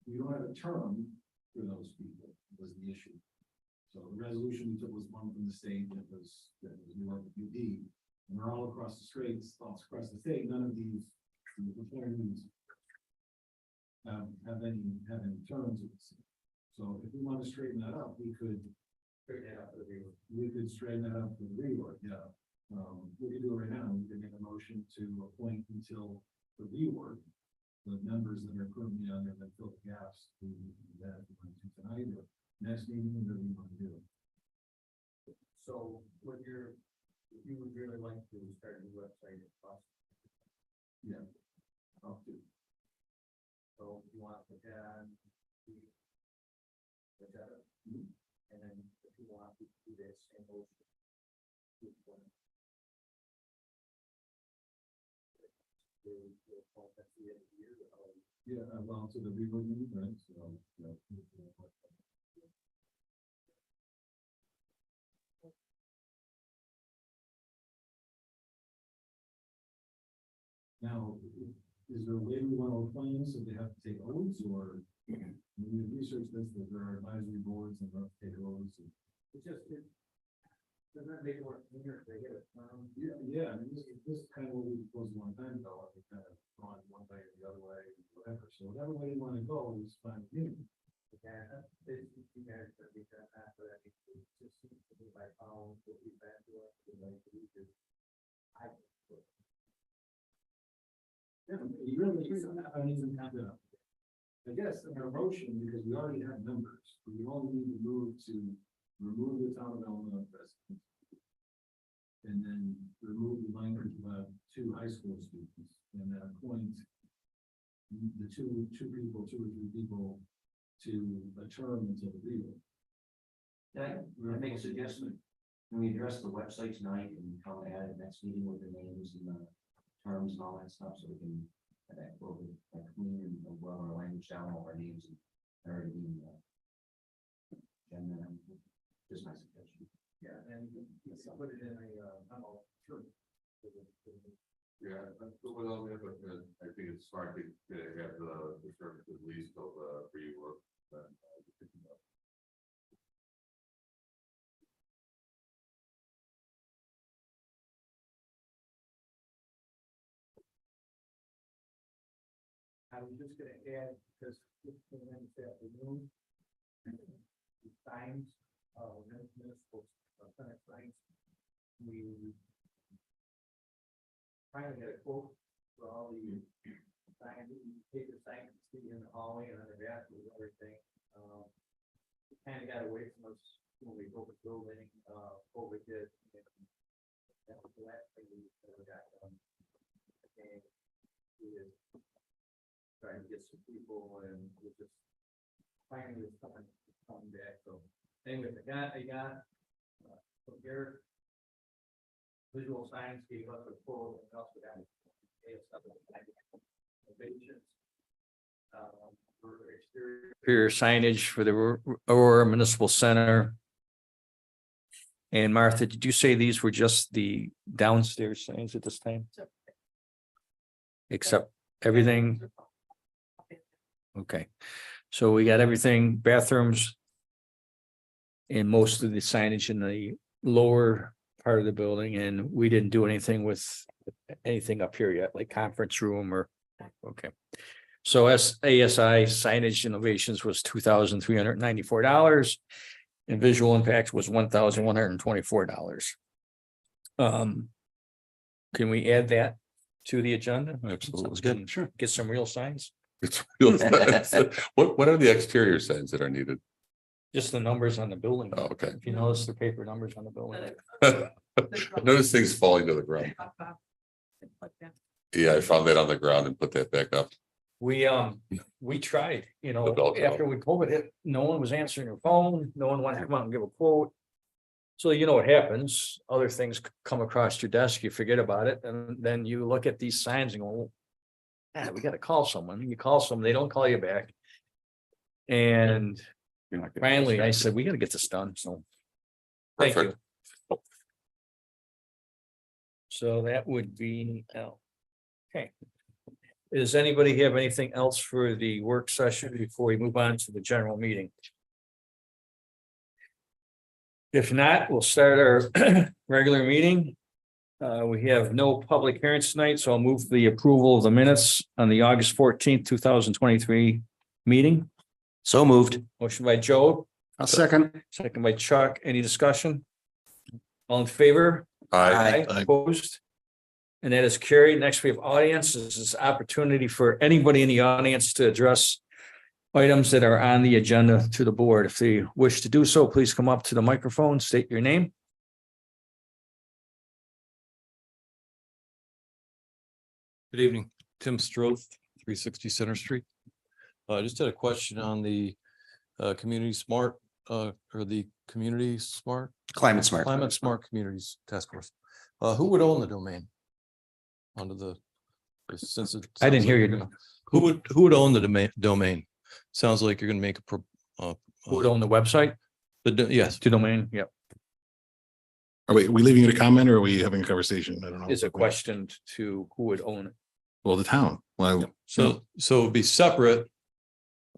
we don't have a term for those people, was the issue. So the resolution we took was one from the state that was New York UD, and they're all across the states, all across the state, none of these, have any terms of the state. So if we want to straighten that up, we could. Straighten it out for the rework. We could straighten that up for the rework, yeah. We could do it right now, we could make a motion to appoint until the rework, the members that are currently on there that fill the gaps, to that if we want to tonight, or next meeting, whatever you want to do. So what you would really like to do is start a new website if possible. Yeah. I'll do. So you want to put that on the agenda, and then if you want to do this in motion. Yeah, well, to the rework meeting, right, so, yeah. Now, is there a way we want to appoint them so they have to take oaths, or we research this, that there are advisory boards and they have to take oaths? It's just, doesn't that make it more clear if they get it? Yeah, I mean, this is kind of what we proposed a long time ago, we kind of gone one way or the other way, whatever, so whatever way you want to go is fine with me. Yeah, you guys are be that after that, it just seems to me like, oh, what we back to us, like, we just. Yeah, you really, I mean, even kind of, I guess, in our motion, because we already have numbers, we only need to remove the town of Illinois residents. And then remove the language about 2 high school students, and then appoint the two or 3 people to a term until the real. Can I make a suggestion? Can we address the website tonight and come at it next meeting with the names and the terms and all that stuff, so we can have that little bit like clean and well our language down, all our names and everything. Just my suggestion. Yeah, and you can put it in a memo, sure. Yeah, but well, we have, I think it's smart to have the service at least till the rework. I was just gonna add, because it's been this afternoon, the times, municipal center signs. We finally got a quote for all the signs, paper signs you see in the hallway and on the back and everything. Kind of got away from us when we built the building, COVID did. That was the last thing we ever got done. And we was trying to get some people and we just finally was coming back. So anyway, I got from Garrett. Visual Science gave us a quote and also got innovations. For exterior signage for the Aurora Municipal Center. And Martha, did you say these were just the downstairs signs at this time? Except everything? Okay, so we got everything, bathrooms. And most of the signage in the lower part of the building, and we didn't do anything with anything up here yet, like conference room or, okay. So ASI signage innovations was $2,394. And visual impact was $1,124. Can we add that to the agenda? Absolutely. Good. Sure. Get some real signs, It's real signs. What are the exterior signs that are needed? just the numbers on the building. Oh, okay. If you notice the paper numbers on the building. I noticed things falling to the ground. Yeah, I found that on the ground and put that back up. We tried, you know, Adult after we COVID hit, no one was answering their phone, no one wanted to come out and give a quote. So you know what happens, other things come across your desk, you forget about it, and then you look at these signs and go, "Ah, we gotta call someone," you call someone, they don't call you back. And You're not getting finally, I distracted. said, we gotta get this done, so. Thank you. Perfect. So that would be, okay. Does anybody have anything else for the work session before we move on to the general meeting? If not, we'll start our regular meeting. We have no public hearings tonight, so I'll move the approval of the minutes on the August 14th, 2023 meeting. So moved. Motion by Joe, I'll second. second by Chuck. Any discussion? All in favor? Aye. Opposed? And that is carried. Next, we have audience. This is opportunity for anybody in the audience to address items that are on the agenda to the board. If they wish to do so, please come up to the microphone, state your name. Good evening, Tim Stroth, 360 Center Street. I just had a question on the Community Smart or the Community Smart. Climate smart. Climate Smart Communities Task Force. Who would own the domain? Under the, since it. I didn't hear sounds you. like who would own the domain? Sounds like you're gonna make Who would own the website? yes, The domain, yep. Are we leaving you to comment or are we having a conversation? I don't know. Is a question to who would own it. Well, the town. Well, so it'd be separate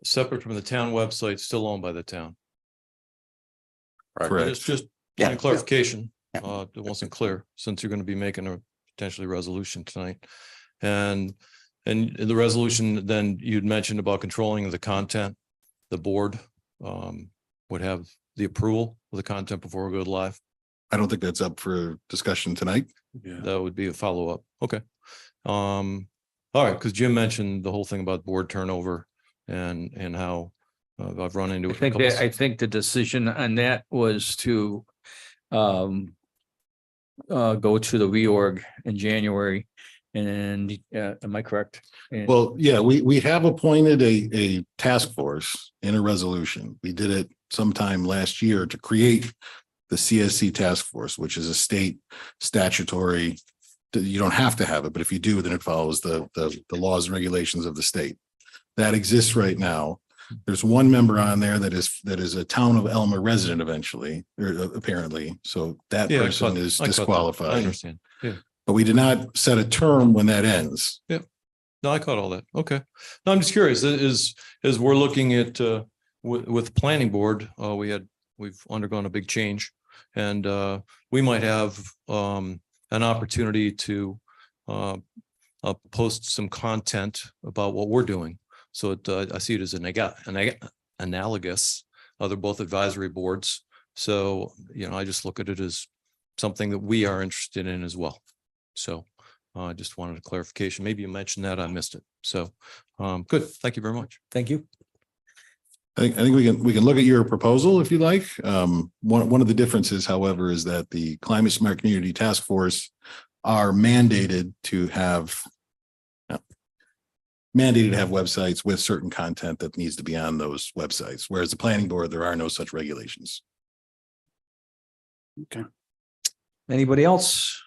from the town website, still owned by the town. correct. Just Yeah. point of clarification. Yeah. It wasn't clear since you're going to be making a potentially resolution tonight. And in the resolution, then you'd mentioned about controlling the content. The board would have the approval of the content before we go live. I don't think that's up for discussion tonight. That would be a follow-up. Okay. All right, because Jim mentioned the whole thing about board turnover and how I've run into it. I think the decision on that was to go to the reorg in January. And am I correct? And- Well, yeah, we have appointed a task force in a resolution. We did it sometime last year to create the CSC task force, which is a state statutory. You don't have to have it, but if you do, then it follows the laws and regulations of the state. That exists right now. There's one member on there that is a town of Elma resident eventually, or apparently. So that Yeah, person is I caught that. I disqualified. understand. Yeah. But we did not set a term when that ends. No, I caught all that. Okay. No, I'm just curious, as we're looking at with planning board, we've undergone a big change. And we might have an opportunity to post some content about what we're doing. So I see it as an analogous. They're both advisory boards. So, I just look at it as something that we are interested in as well. So I just wanted a clarification. Maybe you mentioned that, I missed it. So good. Thank you very much. Thank you. I think we can look at your proposal if you like. One of the differences, however, is that the Climate Smart Community Task Force are mandated to have websites with certain content that needs to be on those websites, whereas the planning board, there are no such regulations. Anybody else?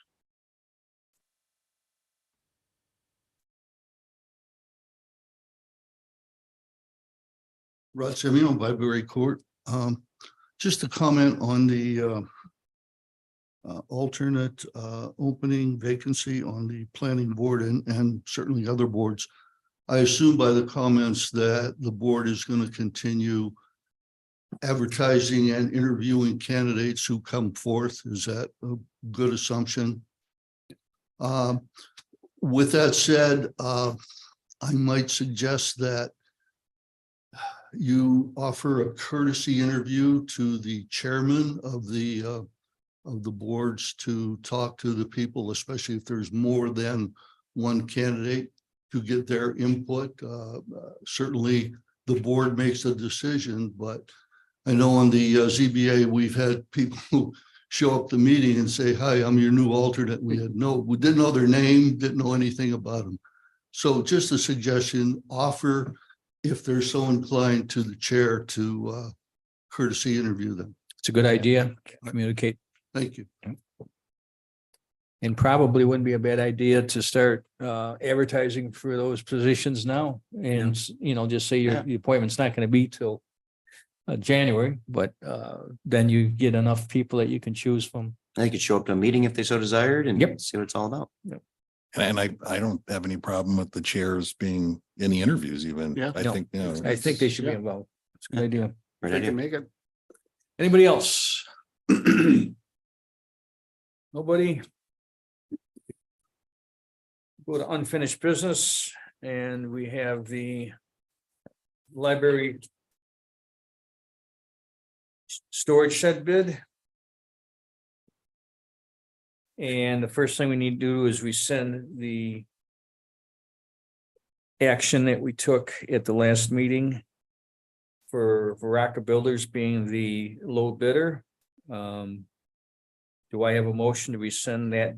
Rod Semino, Library Court. Just to comment on the alternate opening vacancy on the planning board and certainly other boards. I assume by the comments that the board is going to continue advertising and interviewing candidates who come forth. Is that a good assumption? With that said, I might suggest that you offer a courtesy interview to the chairman of the boards to talk to the people, especially if there's more than one candidate, to get their input. Certainly the board makes a decision, but I know on the ZBA, we've had people who show up to the meeting and say, hi, I'm your new alternate. We didn't know their name, didn't know anything about them. So just a suggestion, offer, if they're so inclined, to the chair to courtesy interview them. It's a good idea. Communicate. Thank you. And probably wouldn't be a bad idea to start advertising for those positions now. And, just say your appointment's not going to be till January, but then you get enough people that you can choose from. They could show up to a meeting if they so desired and Yep. see what it's all about. And I don't have any problem with the chairs being in the interviews even. Yeah. I No. think, I think they should be involved. It's a good idea. Great They idea. can make it. Anybody else? Nobody? Go to unfinished business, and we have the library storage shed bid. And the first thing we need to do is rescind the action that we took at the last meeting for Varaka Builders being the low bidder. Do I have a motion to rescind that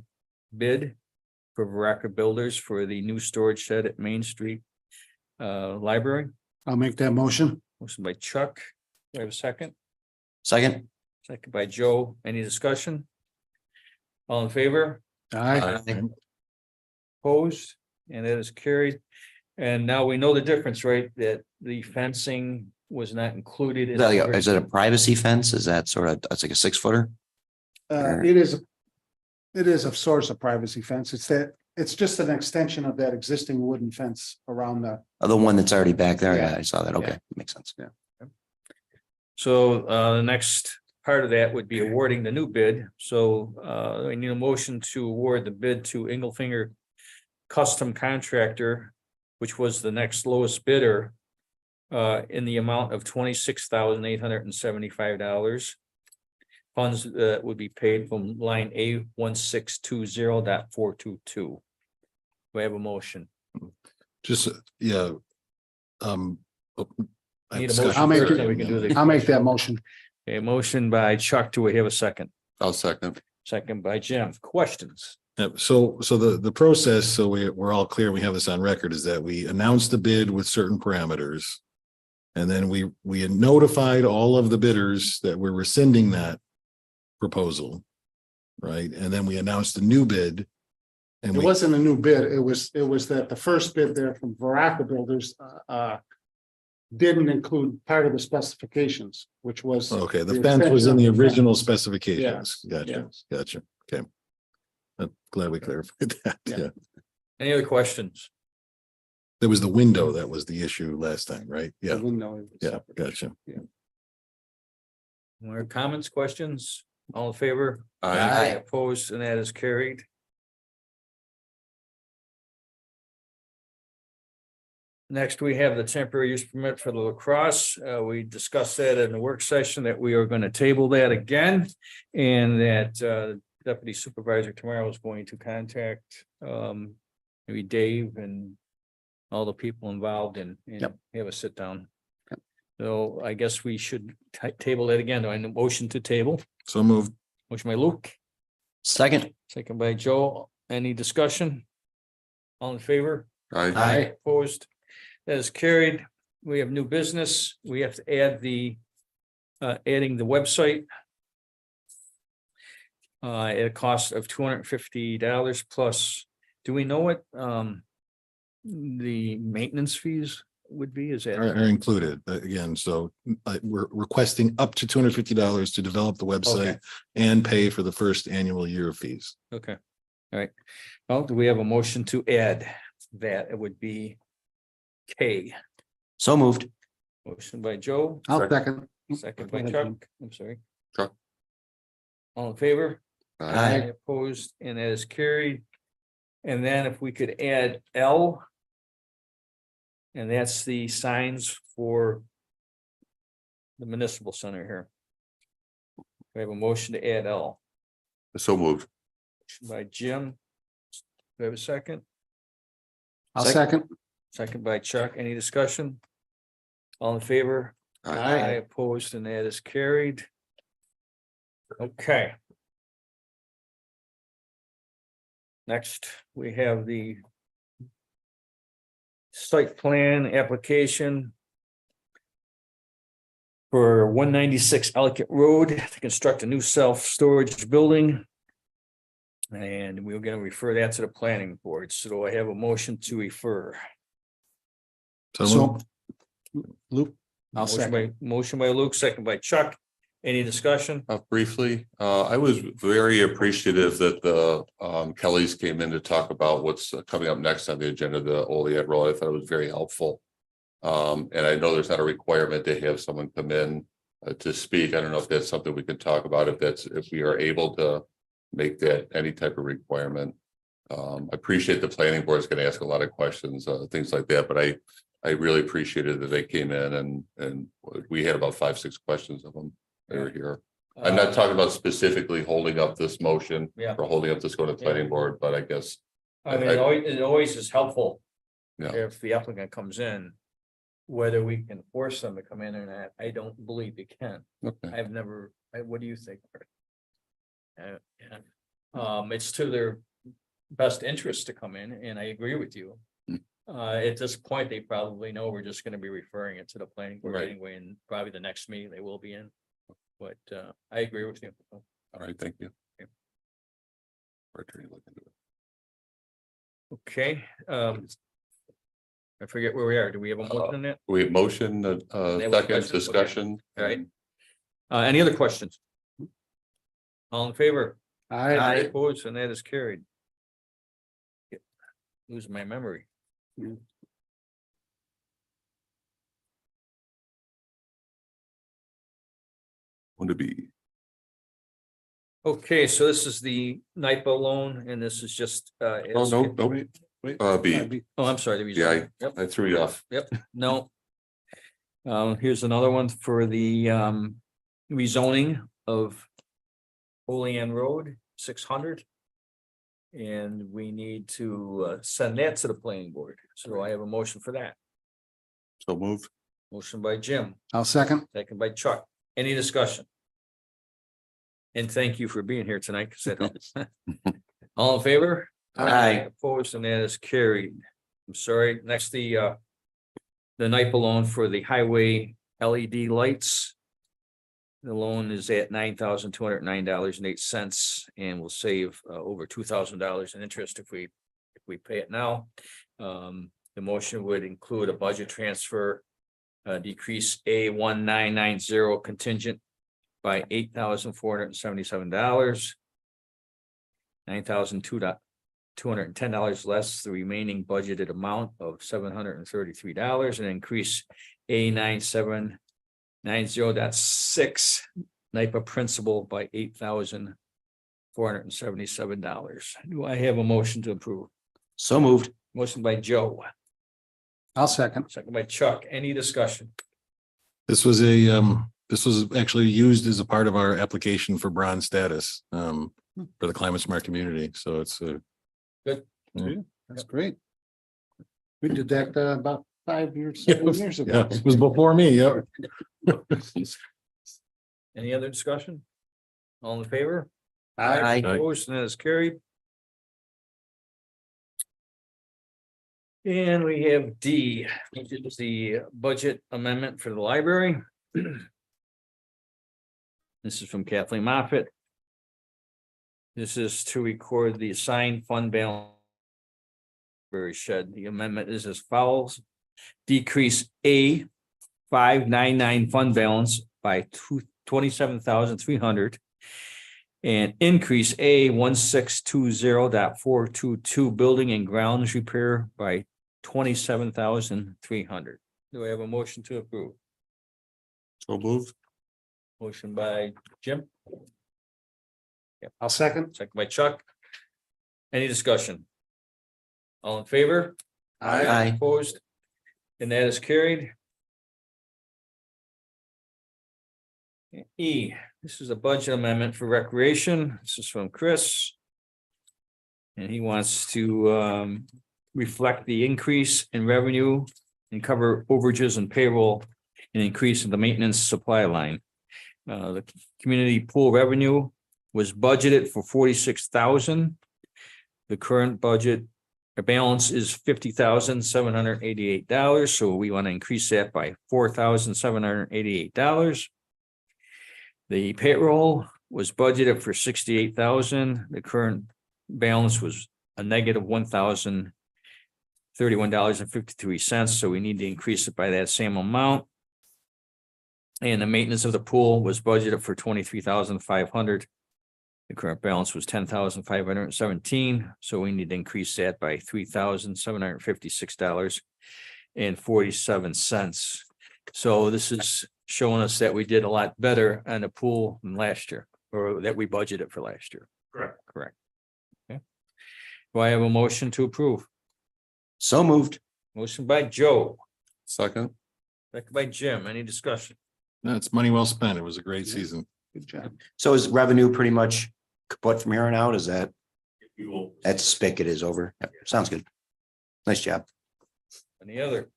bid for Varaka Builders for the new storage shed at Main Street Library? I'll make that motion. Motion by Chuck. Do I have a second? Second. Second by Joe. Any discussion? All in favor? Aye. Opposed? And that is carried. And now we know the difference, right? That the fencing was not included. Is that a privacy fence? Is that that's like a 6-footer? It is a source of privacy fence. It's just an extension of that existing wooden fence around the. The one that's already back there? Yeah. Yeah, I saw that. Okay, makes sense. So the next part of that would be awarding the new bid. So I need a motion to award the bid to Engelfinger Custom Contractor, which was the next lowest bidder, in the amount of $26,875. Funds that would be paid from line A1620.422. Do I have a motion? just, yeah. Need a motion I'll make first, it- then we can do the. I'll make that motion. A motion by Chuck. Do we have a second? I'll second. Second by Jim. Questions? So the process, so we're all clear, we have this on record, is that we announced the bid with certain parameters. And then we had notified all of the bidders that we're rescinding that proposal. Right? And then we announced a new bid. And It wasn't a new bid. It was that the first bid there from Varaka Builders didn't include part of the specifications, which was. okay, the fence was in the original specifications. Yes, Gotcha. Okay. I'm glad we clarified that. Yeah. Yeah. Any other questions? There was the window that was the issue last time, right? The Yeah, window is yeah, separate. gotcha. More comments, questions? All in favor? Aye. Opposed, and that is carried. Next, we have the temporary use permit for the lacrosse. We discussed that in the work session that we are going to table that again. And that Deputy Supervisor tomorrow is going to contact maybe Dave and all the people involved and have a sit down. So I guess we should table that again. Do I need a motion to table? So moved. Motion by Luke, Second. second by Joe. Any discussion? All in favor? I, Opposed? That is carried. We have new business. We have to add adding the website. At a cost of $250 plus. Do we know what the maintenance fees would be? Is that? Are included, again, so we're requesting up to $250 to develop the website Okay. and pay for the first annual year of fees. Okay, all right. Well, do we have a motion to add that? It would be K. So moved. Motion by Joe, I'll second. second by Chuck. I'm sorry. Chuck. All in favor? Aye. Opposed, and that is carried. And then if we could add L. And that's the signs for the municipal center here. We have a motion to add L. so moved. Motion by Jim. Do we have a second? I'll second. Second by Chuck. Any discussion? All in favor? Aye. Opposed, and that is carried. Okay. Next, we have the site plan application for 196 Ellicott Road to construct a new self-storage building. And we're going to refer that to the planning board. So I have a motion to refer. So moved. Luke. I'll second. Motion by Luke, second by Chuck. Any discussion? Briefly, I was very appreciative that the Kellys came in to talk about what's coming up next on the agenda, the Oleat Road. I thought it was very helpful. And I know there's not a requirement to have someone come in to speak. I don't know if that's something we can talk about, if we are able to make that any type of requirement. I appreciate the planning board is going to ask a lot of questions, things like that, but I really appreciated that they came in and we had about 5-6 questions of them. They were here. I'm not talking about specifically holding up this motion Yeah. or holding up this going to the planning board, but I guess. I mean, it always is helpful. Yeah. If the applicant comes in, whether we can force them to come in or not, I don't believe you can. Okay. What do you think? It's to their best interest to come in, and I agree with you. At this point, they probably know we're just gonna be referring it to the planning board Right. anyway, and probably the next meeting they will be in. But I agree with you. All right, thank you. Okay. Our attorney look into it. Okay, I forget where we are. Do we have a motion on that? We have motion, have second questions? Okay. discussion. All right. Any other questions? All in favor? Aye. Opposed, and that is carried. Losing my memory. Want to be, Okay, so this is the NIPA loan, and this is just oh, it's- no, wait, B, Oh, I'm sorry. the Yeah, rezoning. Yep. I threw you off. Yep, no. Here's another one for the rezoning of Olean Road, 600. And we need to send that to the planning board. So I have a motion for that. So moved. Motion by Jim, I'll second. second by Chuck. Any discussion? And thank you for being here tonight, because that helps. All in favor? Aye. Opposed, and that is carried. I'm sorry, next the NIPA loan for the highway LED lights. The loan is at $9,209.08 and will save over $2,000 in interest if we pay it now. The motion would include a budget transfer, decrease A1990 contingent by $8,477. $9,210 less the remaining budgeted amount of $733 and increase A9790.6 NIPA principal by $8,477. Do I have a motion to approve? So moved. Motion by Joe, I'll second. Second by Chuck. Any discussion? This was actually used as a part of our application for bronze status, for the climate smart community. So it's That's great. We did that about 5 years, 7 years ago. yeah, it was before me. Yeah. Any other discussion? All in favor? Aye. Opposed, and that is carried. And we have D, which is the budget amendment for the library. This is from Kathleen Moffett. This is to record the assigned fund balance. Very shed. The amendment is as follows. Decrease A 599 fund balance by 27,300 and increase A 1620.422 building and grounds repair by 27,300. Do I have a motion to approve? So moved. Motion by Jim, I'll second. second by Chuck. Any discussion? All in favor? Aye. Opposed? And that is carried. E, this is a budget amendment for recreation. This is from Chris. And he wants to reflect the increase in revenue and cover overages and payroll and increase in the maintenance supply line. The community pool revenue was budgeted for 46,000. The current budget balance is $50,788. So we want to increase that by $4,788. The payroll was budgeted for 68,000. The current balance was a negative $1,031.53. So we need to increase it by that same amount. And the maintenance of the pool was budgeted for 23,500. The current balance was 10,517. So we need to increase that by $3,756.47. So this is showing us that we did a lot better on the pool than last year, or that we budgeted for last year. Correct. Correct. Okay. Do I have a motion to approve? So moved. Motion by Joe, Second. second by Jim. Any discussion? That's money well spent. It was a great season. Good job. So is revenue pretty much kaput from here on out? Is that, We will. that spigot is over? Yep, sounds good. Nice job. Any other?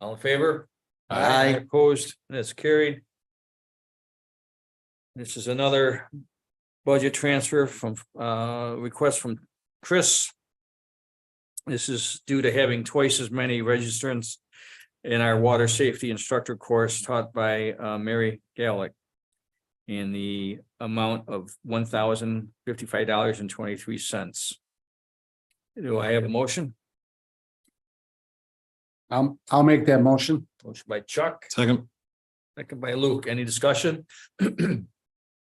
All in favor? Aye. Opposed, that's carried. This is another budget transfer from request from Chris. This is due to having twice as many registrants in our water safety instructor course taught by Mary Gallick. In the amount of $1,055.23. Do I have a motion? I'll make that motion. Motion by Chuck, Second. second by Luke. Any discussion?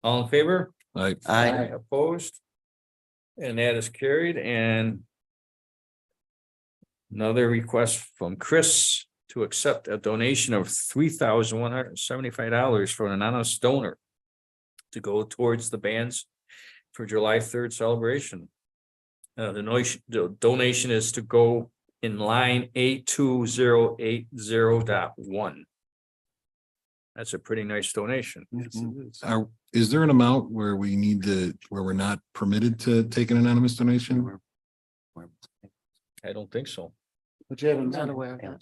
All in favor? Aye. Aye. Opposed? And that is carried. And another request from Chris to accept a donation of $3,175 from an anonymous donor to go towards the bands for July 3rd celebration. The donation is to go in line 82080.1. That's a pretty nice donation. Is there an amount where we need to, where we're not permitted to take an anonymous donation? I don't think so. But you haven't. Not aware of that.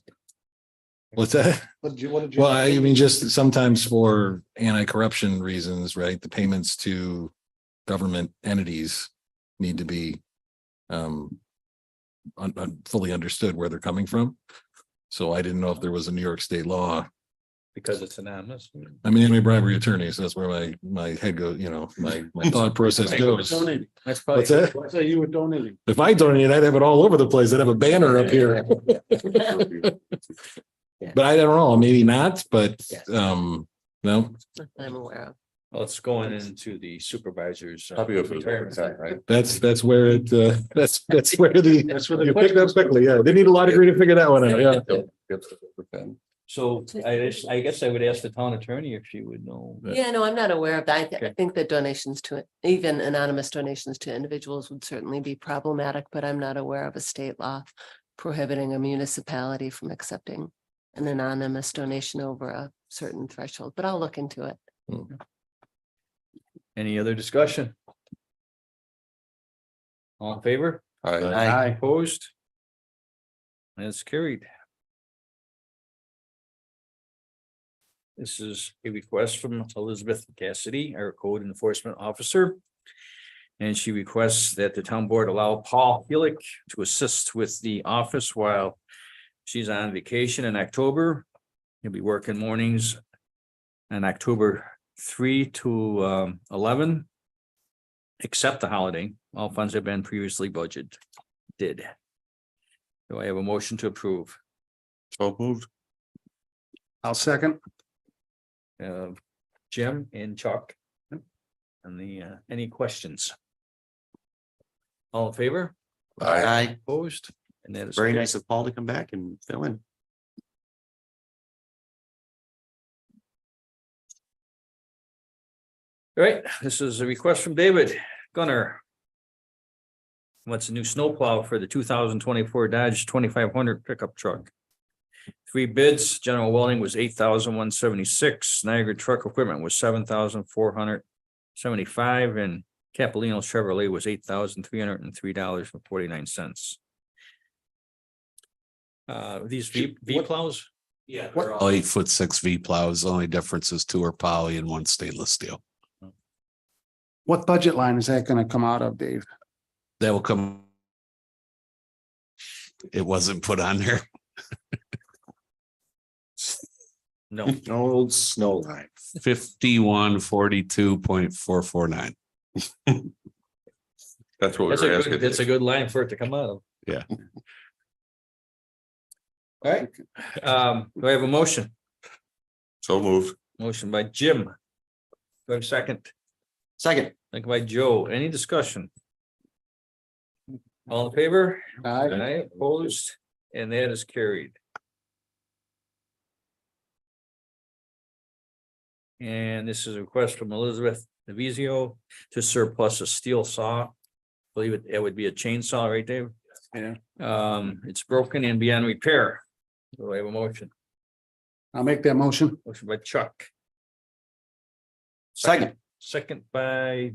What's that? What did you? Well, I mean, just sometimes for anti-corruption reasons, right? The payments to government entities need to be fully understood where they're coming from. So I didn't know if there was a New York state law. Because it's anonymous. I mean, anyway, bribery attorneys, that's where my head goes, my thought process goes. Donating. That's probably. What's that? So you were donating. If I donate, I'd have it all over the place. I'd have a banner up here. But I don't know, maybe not, but no. I'm aware of. Well, it's going into the supervisor's. Copy of it. retirement. Right. That's where it that's where you picked up quickly. Yeah, they need a law degree to figure that one out. Yeah. So I guess I would ask the town attorney if she would know. Yeah, no, I'm not aware of that. I Okay. think that donations to, even anonymous donations to individuals would certainly be problematic, but I'm not aware of a state law prohibiting a municipality from accepting an anonymous donation over a certain threshold, but I'll look into it. Any other discussion? All in favor? Aye. Opposed? That's carried. This is a request from Elizabeth Cassidy, our code enforcement officer. And she requests that the town board allow Paul Helick to assist with the office while she's on vacation in October. He'll be working mornings on October 3 to 11. Except the holiday, all funds have been previously budgeted. Do I have a motion to approve? So moved. I'll second. Jim and Chuck. And the, any questions? All in favor? Aye. Opposed? And that is Very carried. nice of Paul to come back and fill in. All right, this is a request from David Gunner. What's a new snowplow for the 2024 Dodge 2500 pickup truck? 3 bids, General Welding was $8,176, Niagara Truck Equipment was $7,475, and Capolino Chevrolet was $8,303.49. These V plows? Yeah. What- all 8'6" V plows. The only difference is 2 are poly and 1 stainless steel. What budget line is that gonna come out of, Dave? That will come. It wasn't put on there. No. Old snow line. 5142.449. That's what we That's were a asking. good, that's a good line for it to come out of. Yeah. All right, do I have a motion? So moved. Motion by Jim. Do I have a second? Second. Second by Joe. Any discussion? All in favor? Aye. Opposed, and that is carried. And this is a request from Elizabeth Davizio to surplus a steel saw. I believe it would be a chainsaw, right, Dave? Yeah. It's broken and beyond repair. Do I have a motion? I'll make that motion. Motion by Chuck, Second. second by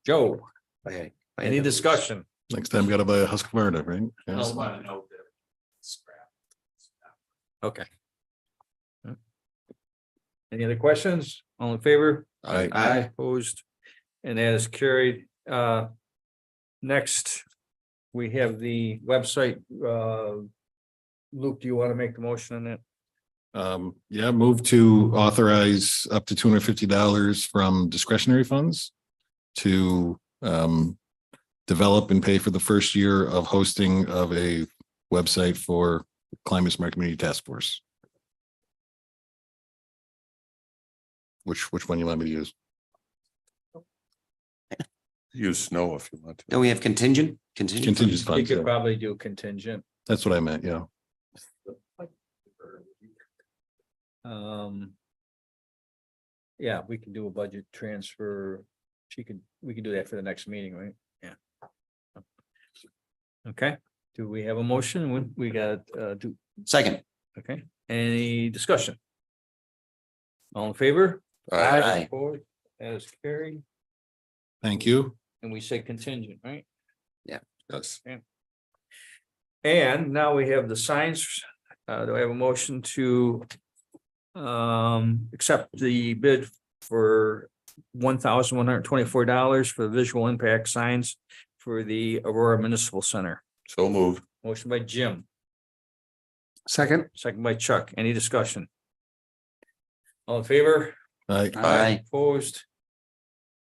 Joe. Any discussion? Next time, gotta buy a Husqvarna, right? Yeah. No. want to note that scrap. Okay. Any other questions? All in favor? Aye. Opposed, and that is carried. Next, we have the website. Luke, do you want to make the motion on that? Yeah, move to authorize up to $250 from discretionary funds to develop and pay for the first year of hosting of a website for Climate Smart Community Task Force. Which one you want me to use? Use snow if you want to. Then we have contingent. Contingent You funds. could Yeah. probably do contingent. That's what I meant, yeah. Yeah, we can do a budget transfer. We can do that for the next meeting, right? Yeah. Okay, do we have a motion? We got, Second. okay, any discussion? All in favor? Aye. Opposed? That is carried, Thank you. and we say contingent, right? Yes. And now we have the signs. Do I have a motion to accept the bid for $1,124 for the visual impact signs for the Aurora Municipal Center? So moved. Motion by Jim, Second. second by Chuck. Any discussion? All in favor? Aye. Opposed?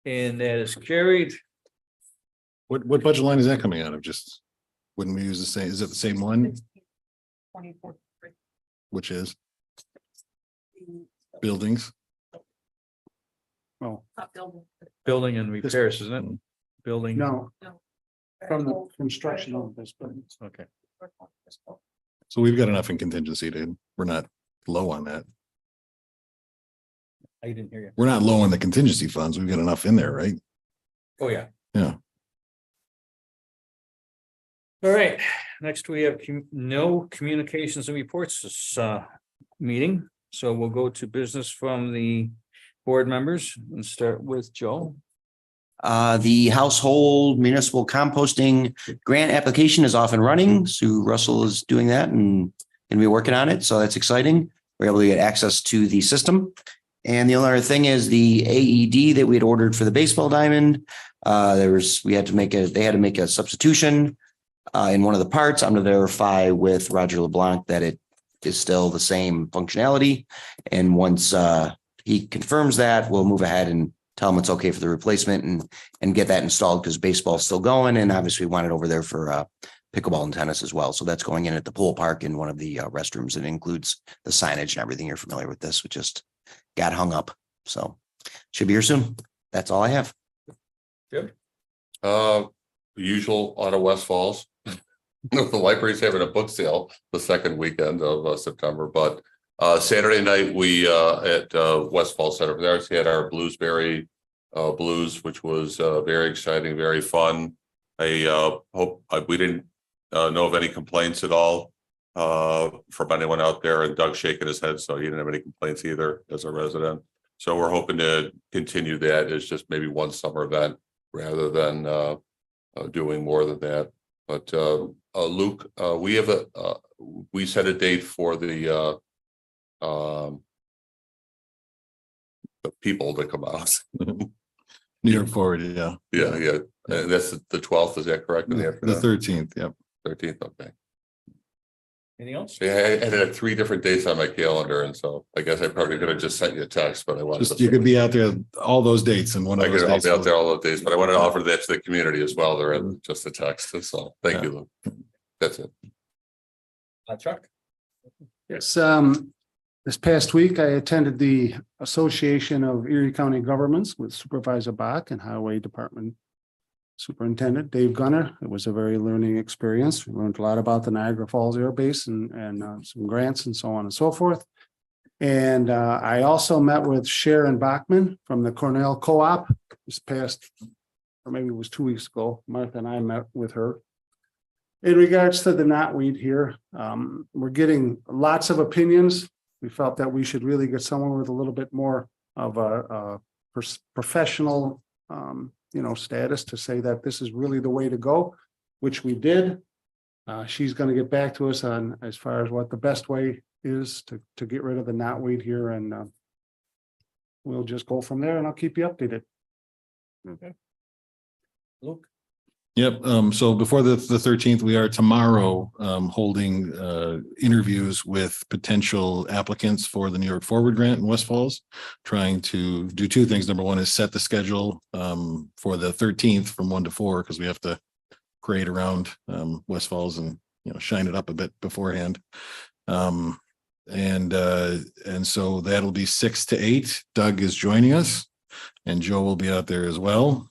And that is carried. What budget line is that coming out of? Just, wouldn't we use the same, is it the same one, 24. which is buildings? Oh, Building and repairs, isn't it? Building. no. From the construction of this, but Okay. So we've got enough in contingency, dude. We're not low on that. I didn't hear you. We're not low on the contingency funds. We've got enough in there, right? Oh, yeah. Yeah. All right, next we have no communications and reports this meeting, so we'll go to business from the board members and start with Joe. The household municipal composting grant application is off and running. Sue Russell is doing that and gonna be working on it. So that's exciting. We're able to get access to the system. And the only other thing is the AED that we had ordered for the baseball diamond. They had to make a substitution in one of the parts. I'm going to verify with Roger LeBlanc that it is still the same functionality. And once he confirms that, we'll move ahead and tell him it's okay for the replacement and get that installed because baseball's still going. And obviously we want it over there for pickleball and tennis as well. So that's going in at the pool park in one of the restrooms. It includes the signage and everything. You're familiar with this, which just got hung up. So should be here soon. That's all I have. Usual out of West Falls. The library's having a book sale the second weekend of September, but Saturday night we at West Falls Center for the Arts had our Bluesberry Blues, which was very exciting, very fun. I hope we didn't know of any complaints at all from anyone out there, and Doug shaking his head, so he didn't have any complaints either as a resident. So we're hoping to continue that as just maybe one summer event rather than doing more than that. But Luke, we set a date for the people to come out. New York Forward, yeah. Yeah. And that's the 12th, is that correct? The 13th, yep. 13th, okay. Anything else? Yeah, I had 3 different dates on my calendar, and so I guess I probably could have just sent you a text, but I wanted You could be out there all those dates and one of those I'll dates. be out there all those days, but I wanted to offer that to the community as well. They're in just a text, so thank you, Luke. That's it. Chuck? Yes, this past week, I attended the Association of Erie County Governments with Supervisor Bach and Highway Department Superintendent Dave Gunner. It was a very learning experience. We learned a lot about the Niagara Falls Air Base and some grants and so on and so forth. And I also met with Sharon Bachman from the Cornell Co-op this past, or maybe it was 2 weeks ago. Martha and I met with her. In regards to the knotweed here, we're getting lots of opinions. We felt that we should really get someone with a little bit more of a professional, status to say that this is really the way to go, which we did. She's going to get back to us on as far as what the best way is to get rid of the knotweed here, and we'll just go from there, and I'll keep you updated. Okay. Luke? Yep. So before the 13th, we are tomorrow holding interviews with potential applicants for the New York Forward Grant in West Falls, trying to do 2 things. Number one is set the schedule for the 13th from 1 to 4, because we have to parade around West Falls and shine it up a bit beforehand. And so that'll be 6 to 8. Doug is joining us, and Joe will be out there as well.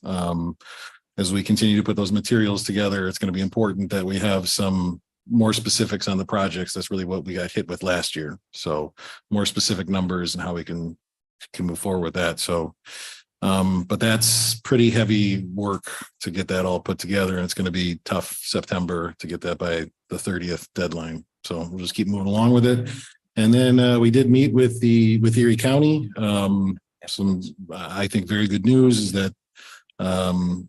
As we continue to put those materials together, it's going to be important that we have some more specifics on the projects. That's really what we got hit with last year. So more specific numbers and how we can move forward with that. So, but that's pretty heavy work to get that all put together. And it's going to be tough September to get that by the 30th deadline. So we'll just keep moving along with it. And then we did meet with Erie County. Some, I think, very good news is that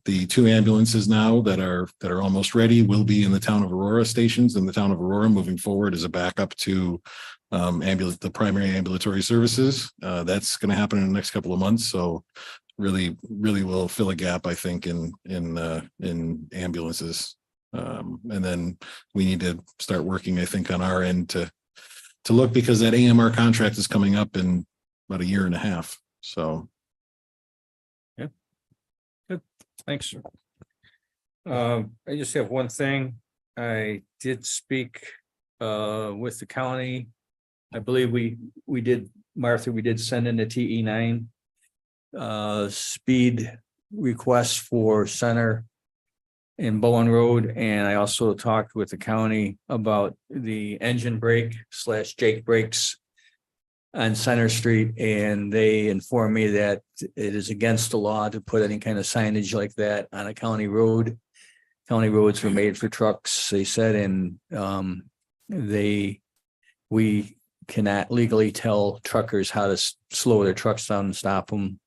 the 2 ambulances now that are almost ready will be in the town of Aurora stations, in the town of Aurora moving forward as a backup to the primary ambulatory services. That's going to happen in the next couple of months. So really will fill a gap, I think, in ambulances. And then we need to start working, I think, on our end to look, because that AMR contract is coming up in about 1.5 years. So. Thanks. I just have one thing. I did speak with the county. I believe we did, Martha, we did send in the TE9 speed request for Center in Bowen Road. And I also talked with the county about the engine brake / Jake brakes on Center Street, and they informed me that it is against the law to put any kind of signage like that on a county road. county roads were made for trucks, they said, and we cannot legally tell truckers how to slow their trucks down and stop them.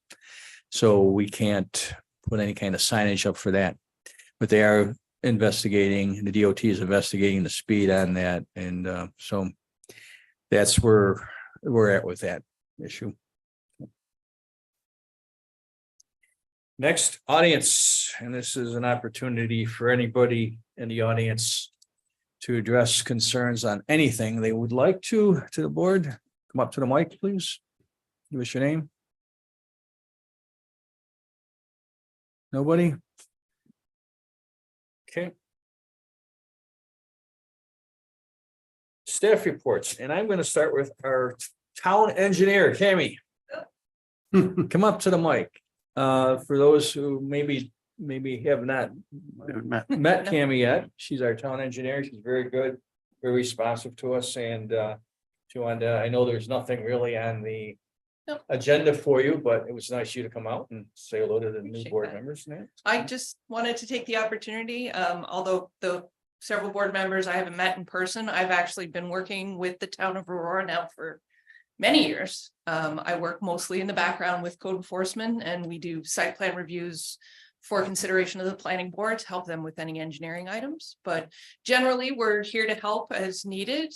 So we can't put any kind of signage up for that. But they are investigating, the DOT is investigating the speed on that. And so that's where we're at with that issue. Next, audience, and this is an opportunity for anybody in the audience to address concerns on anything they would like to the board. Come up to the mic, please. Give us your name. Nobody? Okay. Staff reports, and I'm going to start with our town engineer, Tammy. Come up to the mic. For those who maybe have not met Tammy yet, she's our town engineer. She's very good, very responsive to us, and I know there's nothing really on the agenda for you, but it was nice of you to come out and say hello to the new board members. I just wanted to take the opportunity, although the several board members I haven't met in person, I've actually been working with the town of Aurora now for many years. I work mostly in the background with code enforcement, and we do site plan reviews for consideration of the planning board to help them with any engineering items. But generally, we're here to help as needed.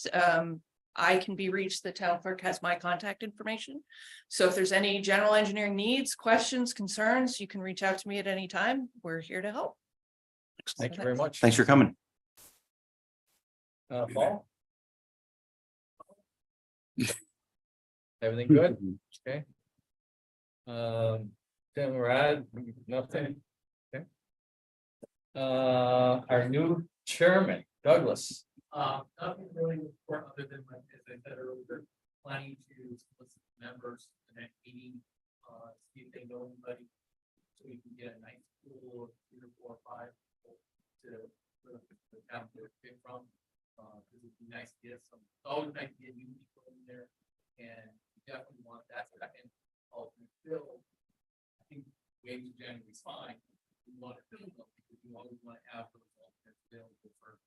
I can be reached, the town clerk has my contact information. So if there's any general engineering needs, questions, concerns, you can reach out to me at any time. We're here to help. Thank you very much. Thanks for coming. Paul? Everything good? Okay. Tim, Rod, nothing? Okay. Our new chairman, Douglas. Nothing really important other than, like, as I said earlier, planning to solicit members to the next meeting, see if they know anybody. So we can get a nice pool of 3 or 4 or 5 people for the town to pick from. Because it'd be nice to get some, it's always nice to get new people in there. And we definitely want that second alternate fill. I think waves generally is fine. We want to fill them because you always want to have those alternates available for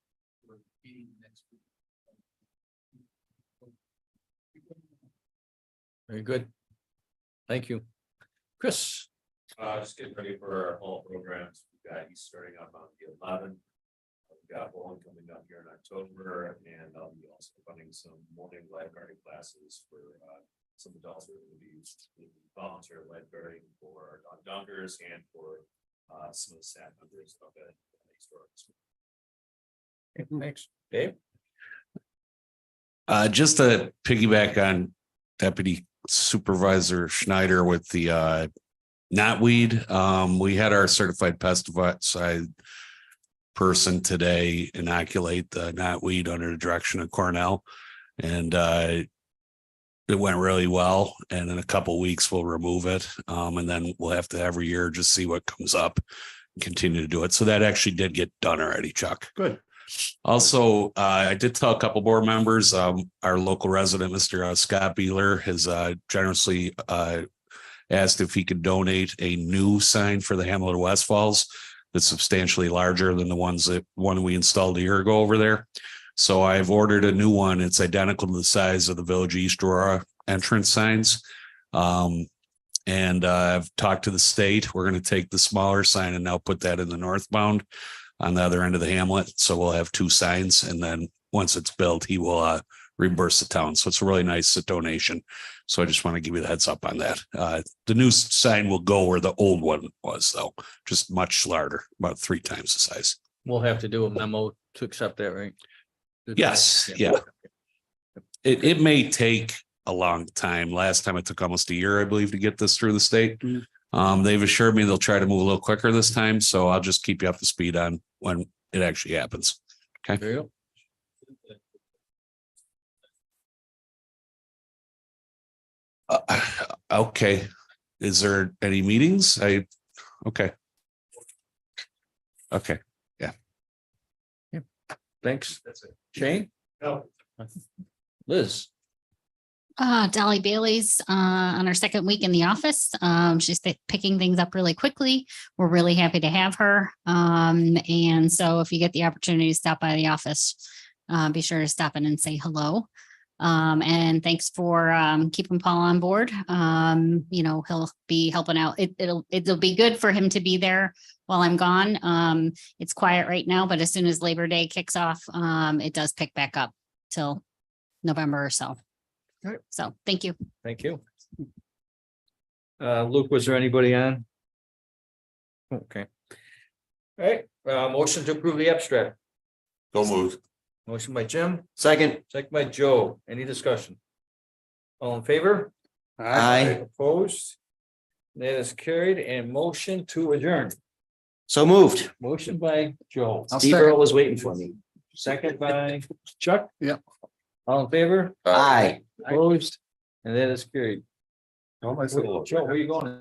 meeting next week. Very good. Thank you. Chris. Just getting ready for our fall programs. We've got East starting up on the 11th. We've got one coming up here in October, and I'll be also running some morning lifeguarding classes for some adults who are going to be volunteer lifeguarding for dunkers and for some of the staff members up at East Aurora. Thanks. Dave? Just to piggyback on Deputy Supervisor Schneider with the knotweed, we had our certified pesticide person today inoculate the knotweed under the direction of Cornell, and it went really well. And in a couple of weeks we'll remove it, and then we'll have to every year just see what comes up and continue to do it. So that actually did get done already, Chuck. Good. Also, I did tell a couple board members, our local resident, Mr. Scott Beeler, has generously asked if he could donate a new sign for the Hamlet of West Falls that's substantially larger than the one we installed a year ago over there. So I've ordered a new one. It's identical to the size of the Village East Aurora entrance signs. And I've talked to the state. We're going to take the smaller sign and now put that in the northbound on the other end of the hamlet. So we'll have 2 signs. And then once it's built, he will reimburse the town. So it's a really nice donation. So I just want to give you the heads up on that. The new sign will go where the old one was, though, just much larger, about 3 times the size. We'll have to do a memo to accept that, right? Yes, yeah. It may take a long time. Last time it took almost a year, I believe, to get this through the state. They've assured me they'll try to move a little quicker this time. So I'll just keep you up to speed on when it actually happens. Okay. There you go. Okay. Is there any meetings? Okay. Okay. Yeah. Thanks. That's it. Shane? No. Liz? Dolly Bailey's on her second week in the office. She's picking things up really quickly. We're really happy to have her. And so if you get the opportunity to stop by the office, be sure to stop in and say hello. And thanks for keeping Paul on board. He'll be helping out. It'll be good for him to be there while I'm gone. It's quiet right now, but as soon as Labor Day kicks off, it does pick back up till November or so. All right. So thank you. Thank you. Luke, was there anybody on? Okay. All right, motion to approve the abstract. So moved. Motion by Jim, Second. second by Joe. Any discussion? All in favor? Aye. Opposed? That is carried, and motion to adjourn. So moved. Motion by Joe. Steve Earl was waiting for me. Second by Chuck. Yeah. All in favor? Aye. Opposed? And that is carried. How am I so- Joe, where you going?